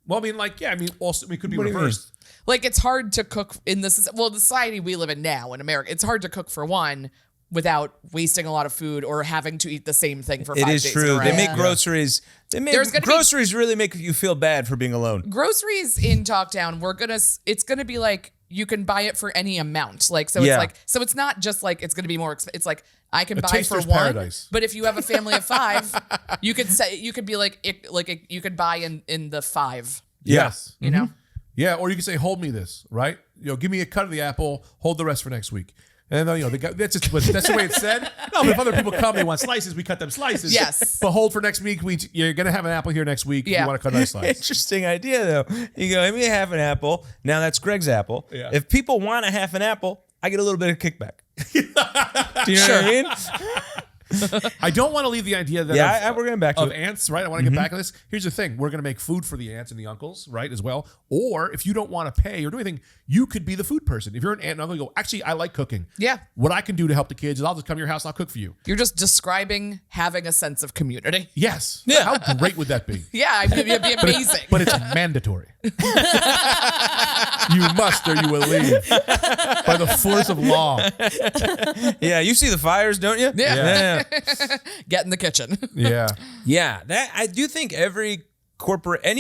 Well, I mean, also, it could be What do you reversed. Like it's hard to cook in the society we live in now in America. It's hard to cook for one without wasting a lot of food or having to eat the same thing for 5 It days. is in a true. row. They make Yeah. groceries. There's gonna be- Groceries really make you feel bad for being alone. groceries in Talktown. It's gonna be like you can buy it for any amount. Like so, Yeah. it's not just like it's gonna be more. It's like I can buy for taster's one. paradise. But if you have a family of 5, you could be like you could buy in the 5. Yes. You know. Yeah, or you can say, "Hold me this," right? Give me a cut of the apple, hold the rest for next week. And then, that's the way it's said. No, but if other people come, they want slices, we cut them slices. Yes. But hold for next week. You're gonna have an apple here next week. If Yeah. you want to cut a nice slice. Interesting idea, though. You go, give me a half an apple. Now that's Greg's apple. Yeah. If people want a half an apple, I get a little bit of kickback. Do you know what I mean? I don't want to leave the idea that Yeah, we're getting back to of it. ants, right? I want to get back on this. Here's the thing: we're going to make food for the aunts and the uncles, right, as well. Or if you don't want to pay or do anything, you could be the food person. If you're an aunt and uncle, you go, actually, I like cooking. Yeah. What I can do to help the kids is I'll just come to your house and I'll cook for you. You're just describing having a sense of community. Yes. Yeah. How great would that be? Yeah, it'd be amazing. But it's mandatory. You must or you will leave by the force of law. Yeah, you see the fires, don't you? Yeah. Yeah. Get in the kitchen. Yeah. Yeah, that I do think every corporate I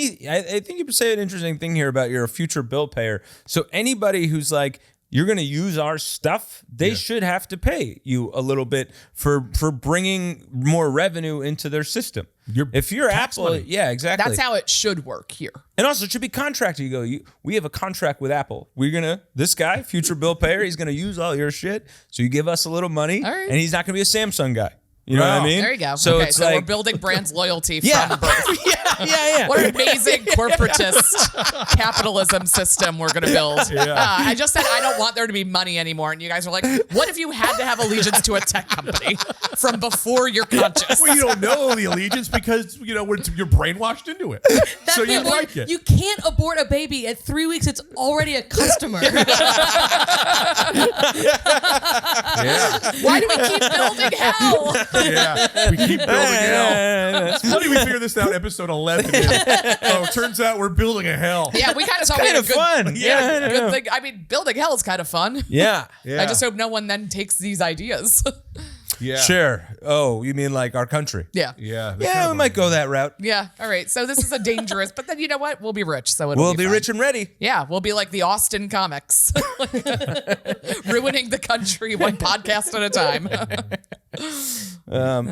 think you say an interesting thing here about you're a future bill payer. So anybody who's like you're going to use our stuff, they should have to pay you a little bit for bringing more revenue into their system. If you're tax Apple, money. yeah, exactly. That's how it should work here. And also, it should be contracted. We have a contract with Apple. This guy, future bill payer, he's going to use all your shit. So you give us a little money, All right. and he's not going to be a Samsung guy. You know what I mean? There you go. So okay, it's so like, we're building brand's loyalty yeah, from birth. yeah. What an amazing corporatist capitalism system we're going to build. I just said I don't want there to be money anymore. And you guys are like, what if you had to have allegiance to a tech company from before you're conscious? Well, you don't know the allegiance because, you're brainwashed into it. So you Well, like it. You can't abort a baby at 3 weeks. It's already a customer. Why do we keep building hell? Yeah. We keep building hell. It's funny we figured this out episode 11. Oh, turns out we're building a hell. Yeah, we kind of thought we had kind a of fun. Yeah, good thing. I mean, building hell is kind of fun. Yeah. Yeah. I just hope no one then takes these ideas. Yeah. Sure. Oh, you mean like our country? Yeah. Yeah. Yeah, we might go that route. Yeah. All right. So this is a dangerous, but then you know what? We'll be rich. So it'll We'll be fine. rich and ready. Yeah, we'll be like the Austin comics, ruining the country one podcast at a time.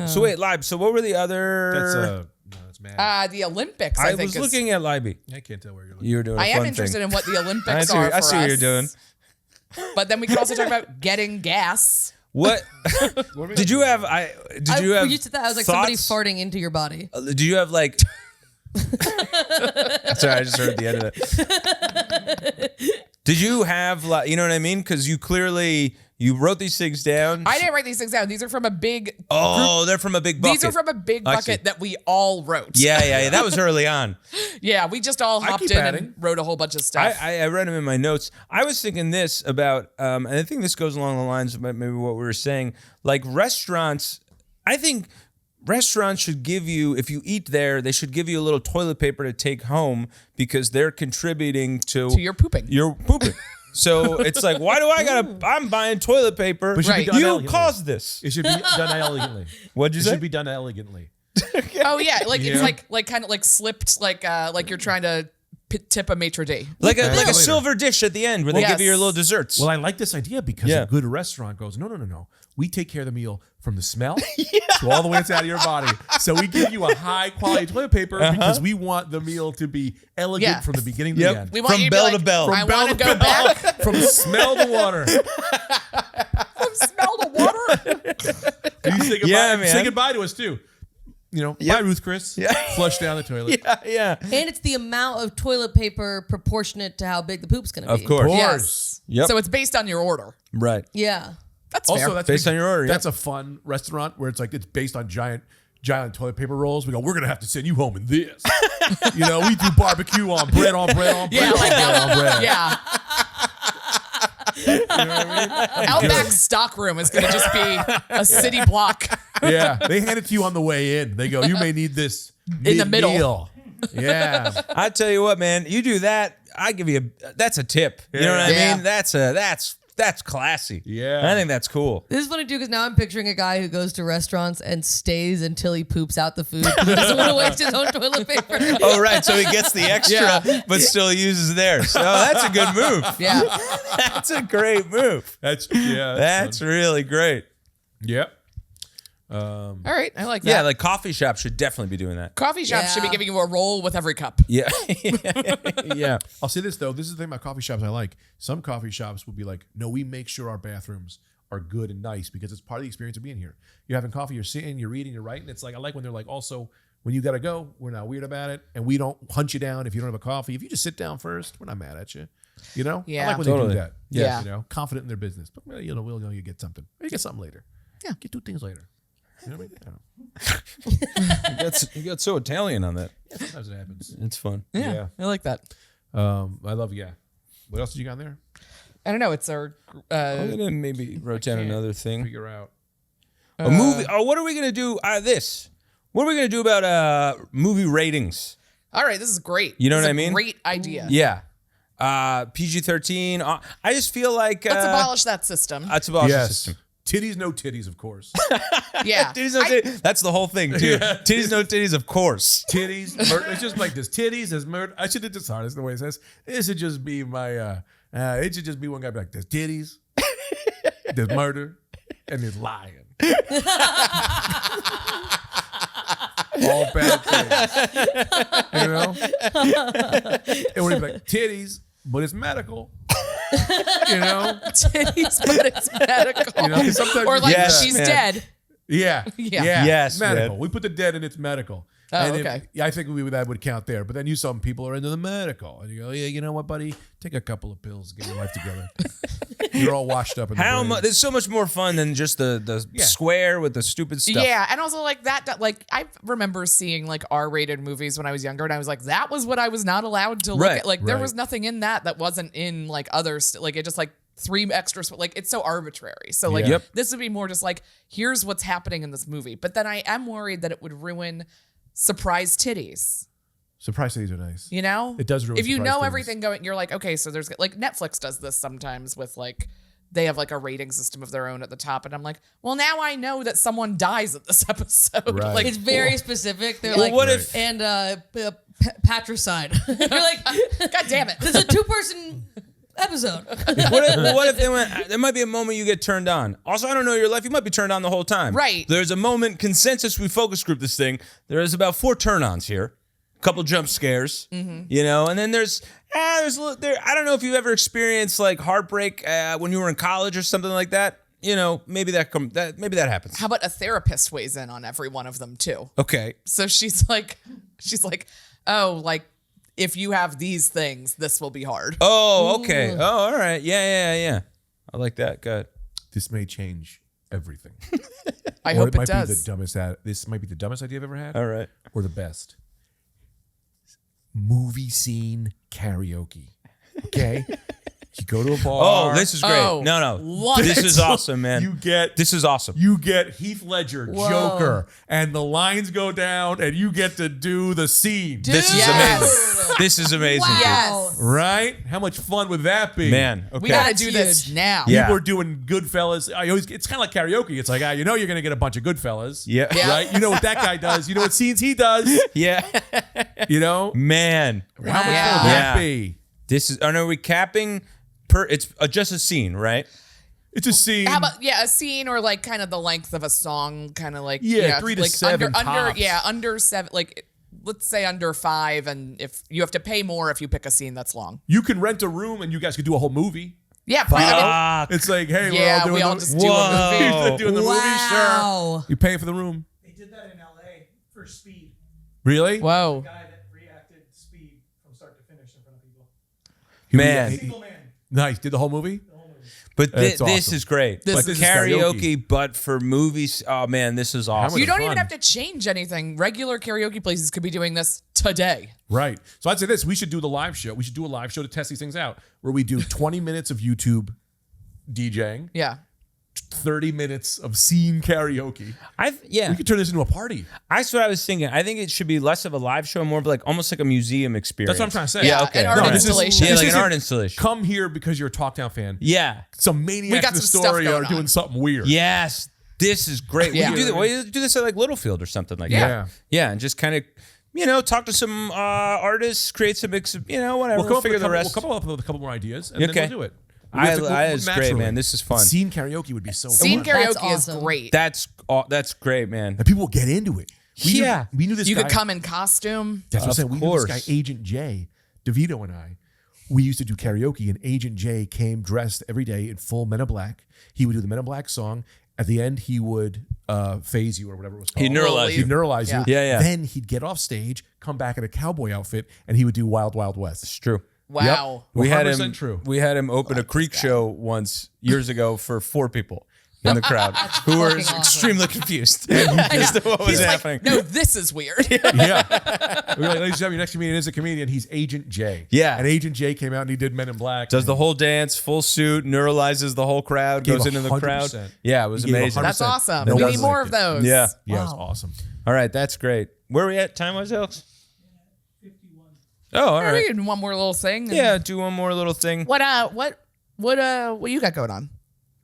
So wait, Lib. So what were the other? That's mad. The Olympics. I I think was is, looking at Libby. I can't tell where you're looking. You were doing. I a am fun interested thing. in what the Olympics I are. see for what us. you're doing. But then we can also talk about getting gas. What did you have? Did you have? You said that. I was like thoughts? somebody farting into your body. Did you have like? Sorry, I just heard the end of it. Did you have, like, you know what I mean? Because you wrote these things down. I didn't write these things down. These are from a big. They're from a big bucket. These are from a big I see. bucket that we all wrote. Yeah. That was early on. Yeah, we just all hopped keep in adding. and wrote a whole bunch of stuff. I read them in my notes. I was thinking this about, and I think this goes along the lines of maybe what we were saying. Like restaurants, I think restaurants should give you, if you eat there, they should give you a little toilet paper to take home because they're contributing to To your pooping. Your pooping. So it's like, why do I'm buying toilet paper. But it should be Right. done You elegantly. caused this. It should be done elegantly. What'd you It say? should be done elegantly. Oh yeah, like it's Yeah. like kind of like slipped, like you're trying to tip a maitre d'. Like a Later. silver dish at the end where they give you your little desserts. Well, I like this idea because Yeah. a good restaurant goes, no. We take care of the meal from the smell to all the way it's out of your body. So we give you a high quality toilet paper because we want the meal to be elegant Yeah. from the beginning to Yep. the end. We want From you to bell be to like, bell. I From bell want to to go bell. back. From smell to water. Smell the water. And you say goodbye, Yeah, man. say goodbye to us too. You know, bye Ruth Chris. Yeah. Flush down the toilet. yeah. And it's the amount of toilet paper proportionate to how big the poop's going to be. Of course. Yes. Yep. So it's based on your order. Right. Yeah. That's Also, fair. that's Based on your order, yeah. That's a fun restaurant where it's like it's based on giant toilet paper rolls. We go, we're gonna have to send you home in this. You know, we do barbecue on bread on bread on bread Yeah, on like bread on bread. Yeah. Outback stockroom is going to just be a city block. Yeah, they hand it to you on the way in. They go, you may need this In the middle. mid-meal." Yeah, I tell you what, man, you do that, I give you that's a tip. You know what I Yeah. mean? That's classy. Yeah. I think that's cool. This is funny too because now I'm picturing a guy who goes to restaurants and stays until he poops out the food. He doesn't want to waste his own toilet paper. Oh, right. So he gets the extra, Yeah. but still uses theirs. So that's a good move. Yeah. That's a great move. that's That's really great. yep. All right. I like that. Yeah, like coffee shops should definitely be doing that. Coffee shops should be Yeah. giving you a roll with every cup. Yeah. Yeah. I'll say this though. This is the thing about coffee shops I like. Some coffee shops will be like, no, we make sure our bathrooms are good and nice because it's part of the experience of being here. You're having coffee, you're sitting, you're reading, you're writing. It's like I like when they're like, also when you gotta go, we're not weird about it, and we don't hunt you down if you don't have a coffee. If you just sit down first, we're not mad at you. You know, Yeah. I like when Totally. they do that. Yeah. You know, confident in their business, but well, you know, we'll know you get something. Or you get something later. Yeah. Get 2 things later. You know what I mean? Yeah. You got so Italian on that. Sometimes it happens. It's fun. Yeah. I like that. I love What else did you got in there? I don't know. It's our. I'm gonna maybe wrote down another thing. Figure out. A movie. Oh, what are we gonna do? This. What are we gonna do about movie ratings? All right. This is great. You know This what is I mean? a Great idea. Yeah. PG-13. I just feel like Let's abolish that system. Let's abolish the Yes. system. Titties, no titties, of course. Yeah. Titties, no titties. That's the whole thing, too. Titties, no titties, of course. Titties. It's just like this. Titties is murder. I should have just that's the way it says. It should just be my. It should just be one guy be like, there's titties, there's murder, and there's lying. All bad things. You know? And when he's like, titties, but it's medical. You know? Titties, but it's medical. You know, 'cause sometimes or you like do that. she's man. dead. Yeah. Yeah. Yes, Medical. man. We put the dead in its medical. Oh, And okay. I think that would count there. But then some people are into the medical. And you go, yeah, you know what, buddy? Take a couple of pills, get your life together. You're all washed up in the How brain. much? There's so much more fun than just the square with the stupid stuff. Yeah, and also like that. Like I remember seeing like R-rated movies when I was younger, and I was like, that was what I was not allowed to look Right, at. Like there right. was nothing in that wasn't in like others. Like it just like 3 extra. Like it's so arbitrary. So like Yeah. Yep. this would be more just like here's what's happening in this movie. But then I am worried that it would ruin surprise titties. Surprise titties are nice. You know, It does ruin if you surprise know titties. everything going. You're like, okay, so there's like Netflix does this sometimes with like. They have like a rating system of their own at the top, and I'm like, well, now I know that someone dies at this episode. Right. Like, It's very specific. They're Well, like, what if- and patricide? You're like, God damn it. this is a 2-person episode. What if they went? There might be a moment you get turned on. Also, I don't know your life. You might be turned on the whole time. Right. There's a moment. Consensus. We focus group this thing. There is about 4 turn-ons here. A couple jump scares. You know, and then there's a little, there. I don't know if you've ever experienced like heartbreak when you were in college or something like that. You know, maybe that happens. How about a therapist weighs in on every one of them too? Okay. So she's like, oh, like if you have these things, this will be hard. Oh, okay. Oh, all right. Yeah. I like that. Good. This may change everything. I Or hope it might does. be the dumbest. This might be the dumbest idea I've ever had. All right. Or the best. Movie scene karaoke. Okay. You go to a bar. Oh, this is great. Oh, no. love This it. is awesome, man. This is awesome. You get Heath Ledger, Whoa. Joker, and the lines go down, and you get to do the scene. This is Yes. amazing. This is amazing. Wow. Yes. Right? How much fun would that be? Man. Okay. We got to That's do this huge. now. Yeah. People are doing Goodfellas. It's kind of like karaoke. It's like, you know you're going to get a bunch of Goodfellas. Yeah. Yeah. Right? You know what that guy does. You know what scenes he does. Yeah. You know? Man. How much fun would Yeah. that be? This is. Are we capping it's just a scene, right? It's a scene. How about a scene or like kind of the length of a song, kind of like 3 to like 7 tops. under 7, like let's say under 5, and if you have to pay more if you pick a scene that's long. You can rent a room and you guys could do a whole movie. Yeah, I Fuck. It's like, hey, mean, we're all doing we all the, just do a movie. Whoa. doing the movie, sure. Wow. You pay for the room. They did that in LA for Speed. Really? Whoa. The guy that reacted Speed from start to finish in front of people. Man. Single man. Nice. Did the whole movie? The whole movie. But That's this awesome. is great. This But is karaoke, but for movies. Oh man, this is awesome. much You don't fun. even have to change anything. Regular karaoke places could be doing this today. Right. So I'd say this. We should do the live show. We should do a live show to test these things out where we do 20 minutes of YouTube DJing, Yeah. 30 minutes of scene karaoke. Yeah. We could turn this into a party. That's what I was thinking. I think it should be less of a live show, more of like almost like a museum experience. That's what I'm trying to say. Yeah, okay. an art No, this is- installation. Yeah, this like an isn't art installation. Come here because you're a Talktown fan. Yeah. Some maniacs got in the some stuff story going are doing on. something weird. Yes. This is great. Yeah. We could do this at like Littlefield or something like Yeah. that. Yeah, and just kind of, talk to some artists, create some, whatever. We'll figure the rest. We'll come up with a couple more ideas and Okay. then we'll do it. We have to go It's great, naturally. man. This is fun. Scene karaoke would be so Scene fun. karaoke That's is awesome. great. That's great, man. And people will get into it. We knew this You guy. could come in costume. That's what I'm Of saying. We knew this guy, course. Agent J, DeVito and I. We used to do karaoke, and Agent J came dressed every day in full Men in Black. He would do the Men in Black song. At the end, he would phase you or whatever it was called. He'd neuralize He'd you. neuralize you. Yeah, yeah. Then he'd get off stage, come back in a cowboy outfit, and he would do Wild Wild West. It's true. Wow. We had 100% him. true. We had him open a Creek show once years ago for 4 people in the crowd who were fucking awesome. extremely confused as to what was He's happening. like, no, this is weird. Yeah. We were like, ladies and gentlemen, your next comedian is a comedian. He's Agent J. Yeah. And Agent J came out and he did Men in Black. Does the whole dance, full suit, neuralizes the whole crowd, Gave goes into the 100%. crowd. Yeah, it was He gave amazing. 100%. That's awesome. No We one need more liked of it. those. Yeah. Yeah, it was Wow. awesome. All right, that's great. Where are we at time-wise, Alex? 51. Oh, all We right. need one more little thing. and- Yeah, do one more little thing. What you got going on?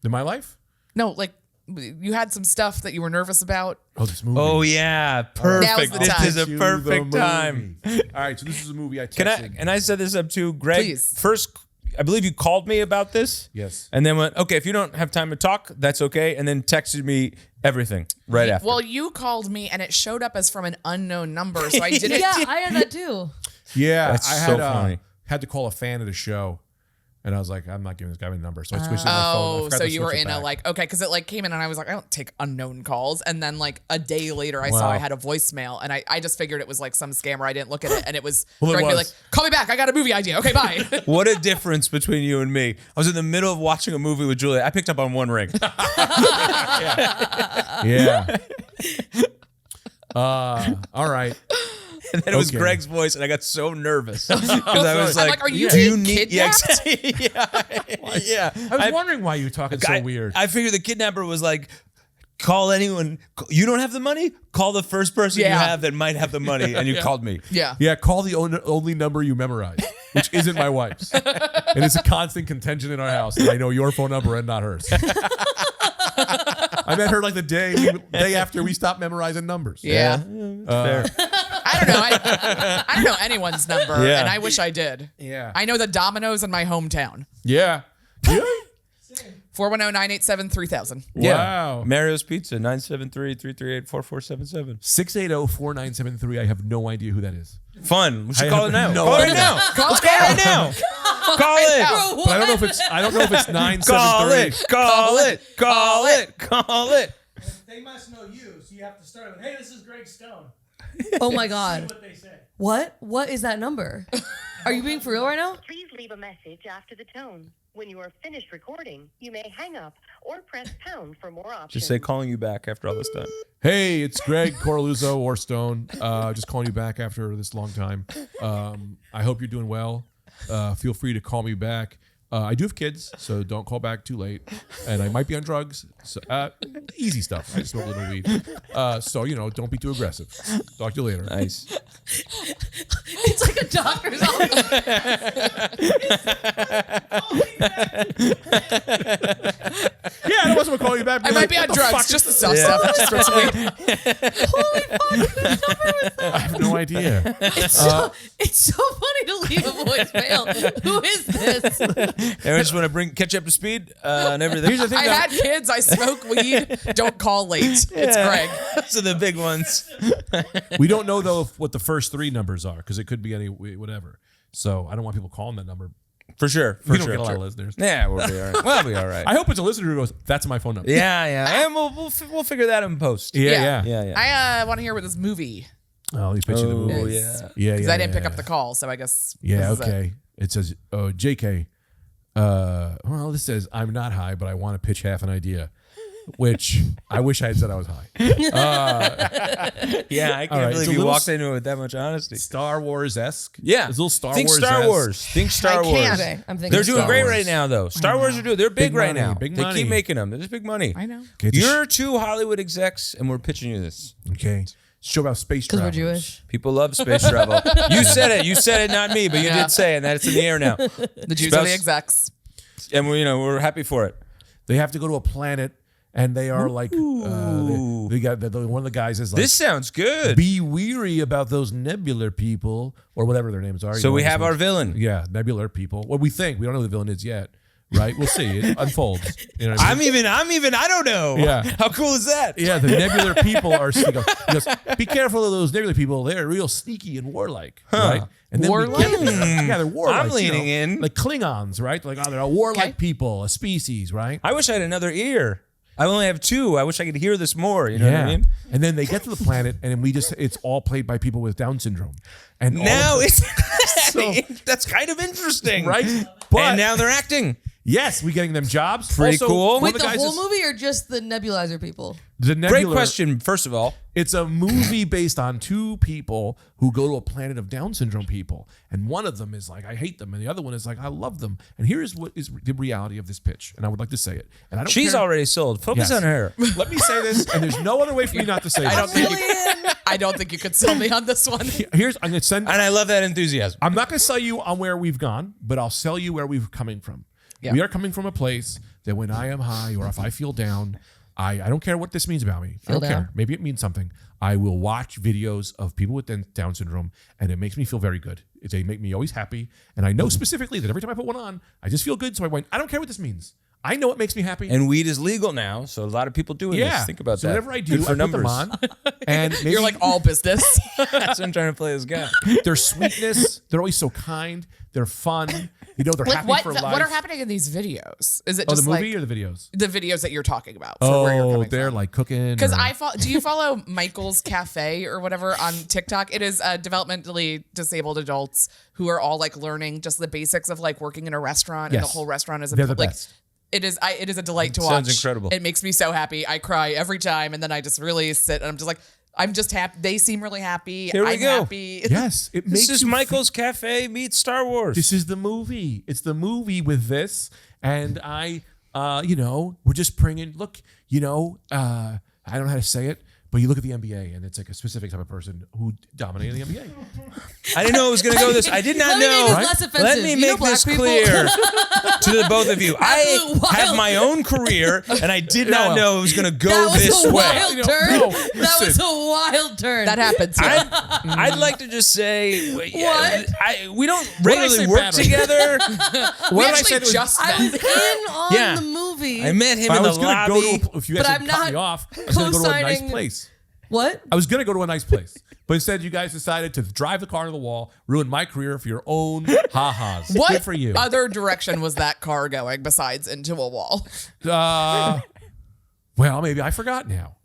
In my life? No, like you had some stuff that you were nervous about. Oh, this movie. Oh yeah, perfect. Now's the This time. is a To perfect the time. movie. All right, so this is a movie I Can I? texted. And I set this up too, Greg. Please. First, I believe you called me about this. Yes. And then went, okay, if you don't have time to talk, that's okay. And then texted me everything right after. Well, you called me and it showed up as from an unknown number, so I didn't. Yeah, I had that too. Yeah, That's I so had funny. had to call a fan at a show, and I was like, I'm not giving this guy my number, so I switched it to my phone. I Oh, forgot so to you were switch it in a back. like okay, because it like came in and I was like, I don't take unknown calls, and then like a day later I saw Wow. I had a voicemail, and I just figured it was like some scammer. I didn't look at it, and it was Well, it Greg be was. like, call me back, I got a movie idea. Okay, bye. What a difference between you and me. I was in the middle of watching a movie with Julia. I picked up on one ring. Yeah. All right. And then it was Okay. Greg's voice, and I got so nervous because I was I'm like, like, are you "Do you being need?" kidnapped? Yeah. I was wondering why you were talking so weird. I figured the kidnapper was like, "Call anyone. You don't have the money. Call the first person you Yeah. have that might have the money." And you called me. Yeah. Yeah, call the only number you memorize, which isn't my wife's. And it's a constant contention in our house. And I know your phone number and not hers. I met her like the day after we stopped memorizing numbers. Yeah. Fair. I don't know. I don't know anyone's number, Yeah. and I wish I did. Yeah. I know the Domino's in my hometown. Yeah. Yeah. 410-987-3000. Wow. Mario's Pizza, 973-338-4477. 680-4973. I have no idea who that is. Fun. We should I call have it now. no Call it idea. now. Let's call it right now. Call it. But I don't know if it's 973. Call it. Call it. Call it. Call it. They must know you, so you have to start with, hey, this is Greg Stone. Oh my God. What they say. What? What is that number? Are you being for real right now? Please leave a message after the tone. When you are finished recording, you may hang up or press pound for more options. Just say calling you back after all this time. Hey, it's Greg Corluzzo or Stone. Just calling you back after this long time. I hope you're doing well. Feel free to call me back. I do have kids, so don't call back too late. And I might be on drugs. So, easy stuff. I just smoke a little weed. So, don't be too aggressive. Talk to you later. Nice. It's like a doctor's office. Yeah, I wasn't going to call you back. I might be on drugs just to sell stuff. Just for some weed. Holy fuck, whose number was that? I have no idea. It's so funny to leave a voicemail. Who is this? And I just want to catch you up to speed on everything. Here's the thing. I had kids. I smoke weed. Don't call late. It's Greg. Those are the big ones. We don't know, though, what the first three numbers are because it could be any whatever. So I don't want people calling that number. For sure. We don't get a lot of listeners. Yeah, we'll be all right. We'll be all right. I hope it's a listener who goes, that's my phone number. Yeah. And we'll figure that in post. Yeah. Yeah. I want to hear what this movie. Oh, he's pitching the movie. Oh, is. yeah. Because I didn't pick up the call, so I guess. Yeah, this is it. okay. It says, JK. Well, this says, I'm not high, but I want to pitch half an idea. Which I wish I had said I was high. Yeah, I can't right, it's believe a you little walked into it with that much honesty. Star Wars-esque. Yeah. It's a little Star Think Wars-esque. Star Wars. Think Star I Wars. can't. Okay, I'm thinking They're doing Star great Wars. right now, though. Star Wars are doing. They're big right money, now. big They money. keep making them. There's big money. I know. Okay, You're two Hollywood execs, and we're pitching you this. okay. It's a show about space Because travel. we're Jewish. People love space travel. You said it. You said it, not me, but you Yeah. did say it, and that's in the air now. The Jews are the execs. And we're happy for it. They have to go to a planet, and they are like, they got one of the guys is like, This sounds good. be weary about those nebular people or whatever their names are. So we have our villain. Yeah, nebular people. What we think. We don't know who the villain is yet, right? We'll see. It unfolds. You know what I mean? I'm even. I don't know. Yeah. How cool is that? Yeah, the nebular people are. He goes, be careful of those nebular people. They're real sneaky and warlike, right? And then Warlike? we get them. Yeah, they're warlike. I'm leaning in. like Klingons, right? Like they're a warlike Okay. people, a species, right? I wish I had another ear. I only have two. I wish I could hear this more. You know what I mean? And then they get to the planet, and it's all played by people with Down syndrome. And all Now of it's So- that's kind of interesting, right? And But now they're acting. yes, we getting them jobs. Pretty Also, cool. one Wait, of the guys whole is- movie or just the nebulizer people? The Great nebular, question. First of all, It's a movie based on two people who go to a planet of Down syndrome people. And one of them is like, I hate them. And the other one is like, I love them. And here is what is the reality of this pitch. And I would like to say it. And I don't she's care. already sold. Focus Yes. on her. Let me say this. And there's no other way for me not to say I don't this. think I don't think you could sell me on this one. I'm going to send. And I love that enthusiasm. I'm not going to sell you on where we've gone, but I'll sell you where we're coming from. Yeah. We are coming from a place that when I am high or if I feel down, I don't care what this means about me. I Feel don't down. care. Maybe it means something. I will watch videos of people with Down syndrome, and it makes me feel very good. They make me always happy. And I know specifically that every time I put one on, I just feel good. So I went, I don't care what this means. I know it makes me happy. And weed is legal now, so a lot of people doing yeah. this. Think about so that. whatever I do, Good for I put them numbers. on. And maybe You're like all business. That's what I'm trying to play this guy. their sweetness, they're always so kind. They're fun. You know, they're Like happy for life. what are happening in these videos? Is it Oh, just the movie like or the videos? the videos that you're talking about? For where you're Oh, coming they're from? like cooking. Because or- do you follow Michael's Cafe or whatever on TikTok? It is developmentally disabled adults who are all like learning just the basics of like working in a restaurant, and the Yes. whole restaurant is They're the like best. it is. It is a delight to watch. Sounds incredible. It makes me so happy. I cry every time, and then I just really sit and I'm just like, I'm just happy. They seem really happy. Here we I'm go. happy. Yes, it makes This is you Michael's Cafe meets Star Wars. This is the movie. It's the movie with this, and we're just bringing. Look, I don't know how to say it, but you look at the NBA, and it's like a specific type of person who dominated the NBA. I didn't know it was going to go this. I did not Let me know. make this Right? less offensive. Let me You know make black this people- clear to the both of you. I Absolute have wild. my own career, and I did not know it was going to go That was this a way. wild No, turn. no, that listen. was a wild turn. That happens. Yeah. I'd like to just say, What? we don't did I regularly say work badly? together. we What did I actually say that was- just I was met. in on Yeah. the movie. I met him If I in the was going to lobby. go to, if you guys But had I'm cut not me off, I was going to go to a nice co-signing- place. What? I was going to go to a nice place, but instead you guys decided to drive the car to the wall, ruin my career for your own ha-has. What Good for you. other direction was that car going besides into a wall? Well, maybe I forgot now.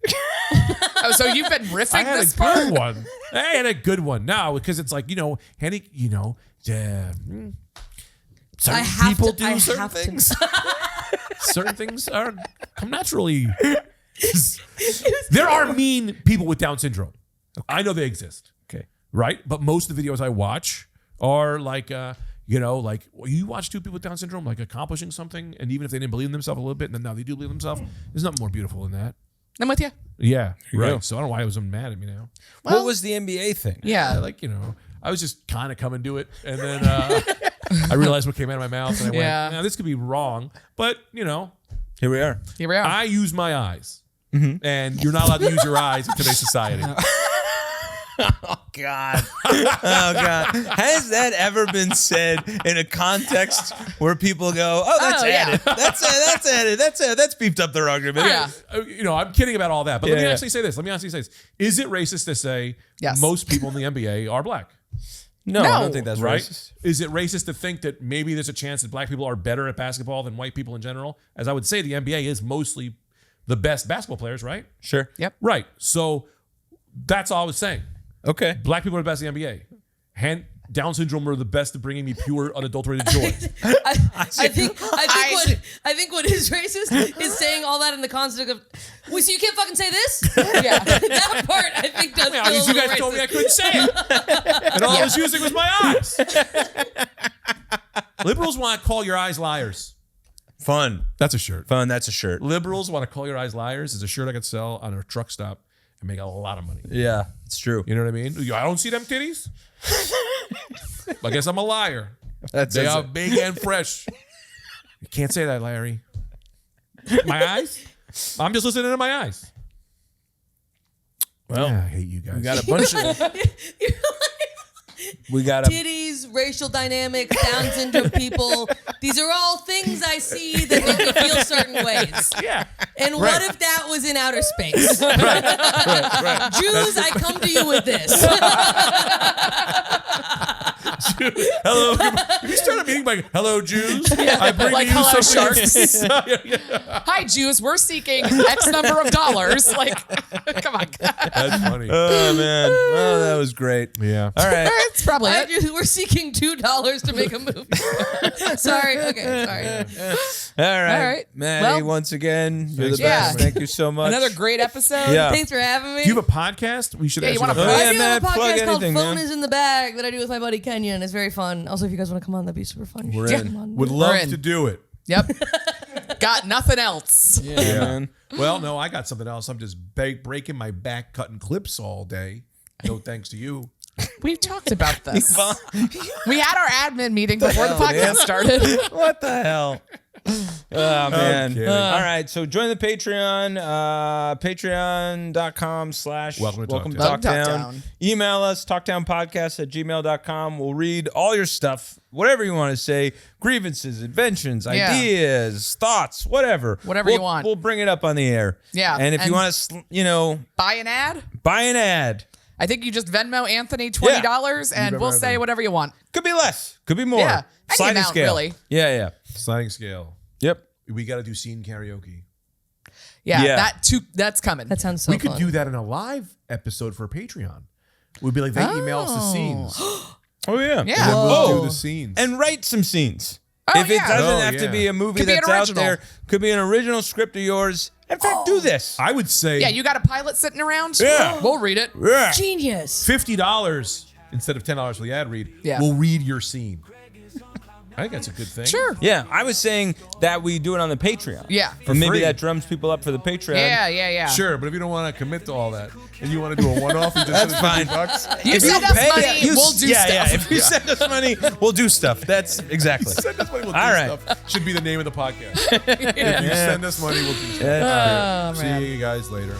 Oh, so you've been I riffing had this a part? good one. I had a good one. No, because it's like, Henny, certain I have people to- do I certain have to- things. Certain things come naturally. There are mean people with Down syndrome. I know they exist. Okay. Right? But most of the videos I watch are like, you watch two people with Down syndrome like accomplishing something, and even if they didn't believe in themselves a little bit, and then now they do believe in themselves, there's nothing more beautiful than that. I'm with you. Yeah, you right. go. So I don't know why I was mad at me now. What was the NBA thing? Yeah. I was just kind of coming to it, and then I realized what came out of my mouth, and I Yeah. went, "Now this could be wrong," but Here we are. Here we are. I use my eyes, and you're not allowed to use your eyes in today's society. Oh God. Has that ever been said in a context where people go, "Oh, that's Oh, yeah. added. That's added. That's beefed up their argument." Yeah. I'm kidding about all that, but let me Yeah. actually say this. Is it racist to say Yes. most people in the NBA are black? No, No. I don't think that's Right? racist. Is it racist to think that maybe there's a chance that black people are better at basketball than white people in general? As I would say, the NBA is mostly the best basketball players, right? Sure. Yep. Right. So that's all I was saying. Okay. Black people are the best in the NBA. Down syndrome are the best at bringing me pure, unadulterated joy. I think what is racist is saying all that in the context of, wait, so you can't fucking say this? Yeah. That part I think does feel a You little guys racist. told me I couldn't say it. And all I was using was my eyes. Liberals want to call your eyes liars. Fun. That's a shirt. That's a shirt. Liberals want to call your eyes liars is a shirt I could sell on a truck stop and make a lot of money. Yeah, it's true. You know what I mean? I don't see them titties. I guess I'm a liar. That's They are big and fresh. You can't say that, Larry. My eyes? I'm just listening to my eyes. Well, I hate you guys. we got a bunch of. We got a. Titties, racial dynamics, Down syndrome people. These are all things I see that make me feel certain ways. Yeah. And Right. what if that was in outer space? Right. Jews, I come to you with this. Hello. Can we start a meeting by hello, Jews? I bring Like, you hello, something. sharks. Hi, Jews. We're seeking X number of dollars. Like, come on. That's funny. Oh man. Well, that was great. Yeah. All right. That's probably it. We're seeking $2 to make a movie. Sorry. Okay. Sorry. All right. All right. Maddie, Well, once again, you're the yeah. best. Thank you so much. Another great episode. Yeah. Thanks for having me. Do you have a podcast? We should. Yeah, you actually wanna have plug a- yeah, I do have a Matt, plug podcast called anything, Phone man. is in the Bag that I do with my buddy Kenya, and it's very fun. Also, if you guys want to come on, that'd be super fun. You We're should in. come on. Would We're love in. to do it. Yep. Got nothing else. Yeah, man. Well, no, I got something else. I'm just breaking my back cutting clips all day. No thanks to you. We've talked about this. We had our admin meeting before the hell, man? podcast started. What the hell? Oh, man. kidding. All right. So join the Patreon, patreon.com/ Welcome to welcome to Talkdown. Talkdown. Email us, talkdownpodcast@gmail.com. We'll read all your stuff, whatever you want to say, grievances, inventions, Yeah. ideas, thoughts, whatever. Whatever you want. We'll bring it up on the air. Yeah, And if you and- want to, Buy an ad. buy an ad. I think you just Venmo Anthony $20 and Venmo we'll say Anthony. whatever you want. Could be less. Could be more. Yeah. Any Sliding amount, scale. really. Yeah. Sliding scale. Yep. We got to do scene karaoke. Yeah, Yeah. that's coming. That sounds so We could fun. do that in a live episode for Patreon. We'd be like, they email us the scenes. Oh, yeah. Yeah. And we'll Oh. do the scenes. And write some scenes. Oh, if it yeah. doesn't Oh, have to yeah. be a movie Could be an that's out original. there, could be an original script of yours. In fact, do this. I would say Yeah, you got a pilot sitting around? Yeah. We'll read it. Yeah. Genius. $50 instead of $10 for the ad read. Yeah. We'll read your scene. I think that's a good thing. Sure. Yeah, I was saying that we do it on the Patreon. Yeah. For maybe free. that drums people up for the Patreon. Yeah. Sure, but if you don't want to commit to all that and you want to do a one-off and just That's send us fine. $50, You If send you us pay- money, you- we'll do yeah, stuff. Yeah, if you send us money, we'll do stuff. That's exactly. send us money, we'll do All right. stuff. Should be the name of the podcast. If you send us money, we'll do stuff. That's Oh, man. See you guys later.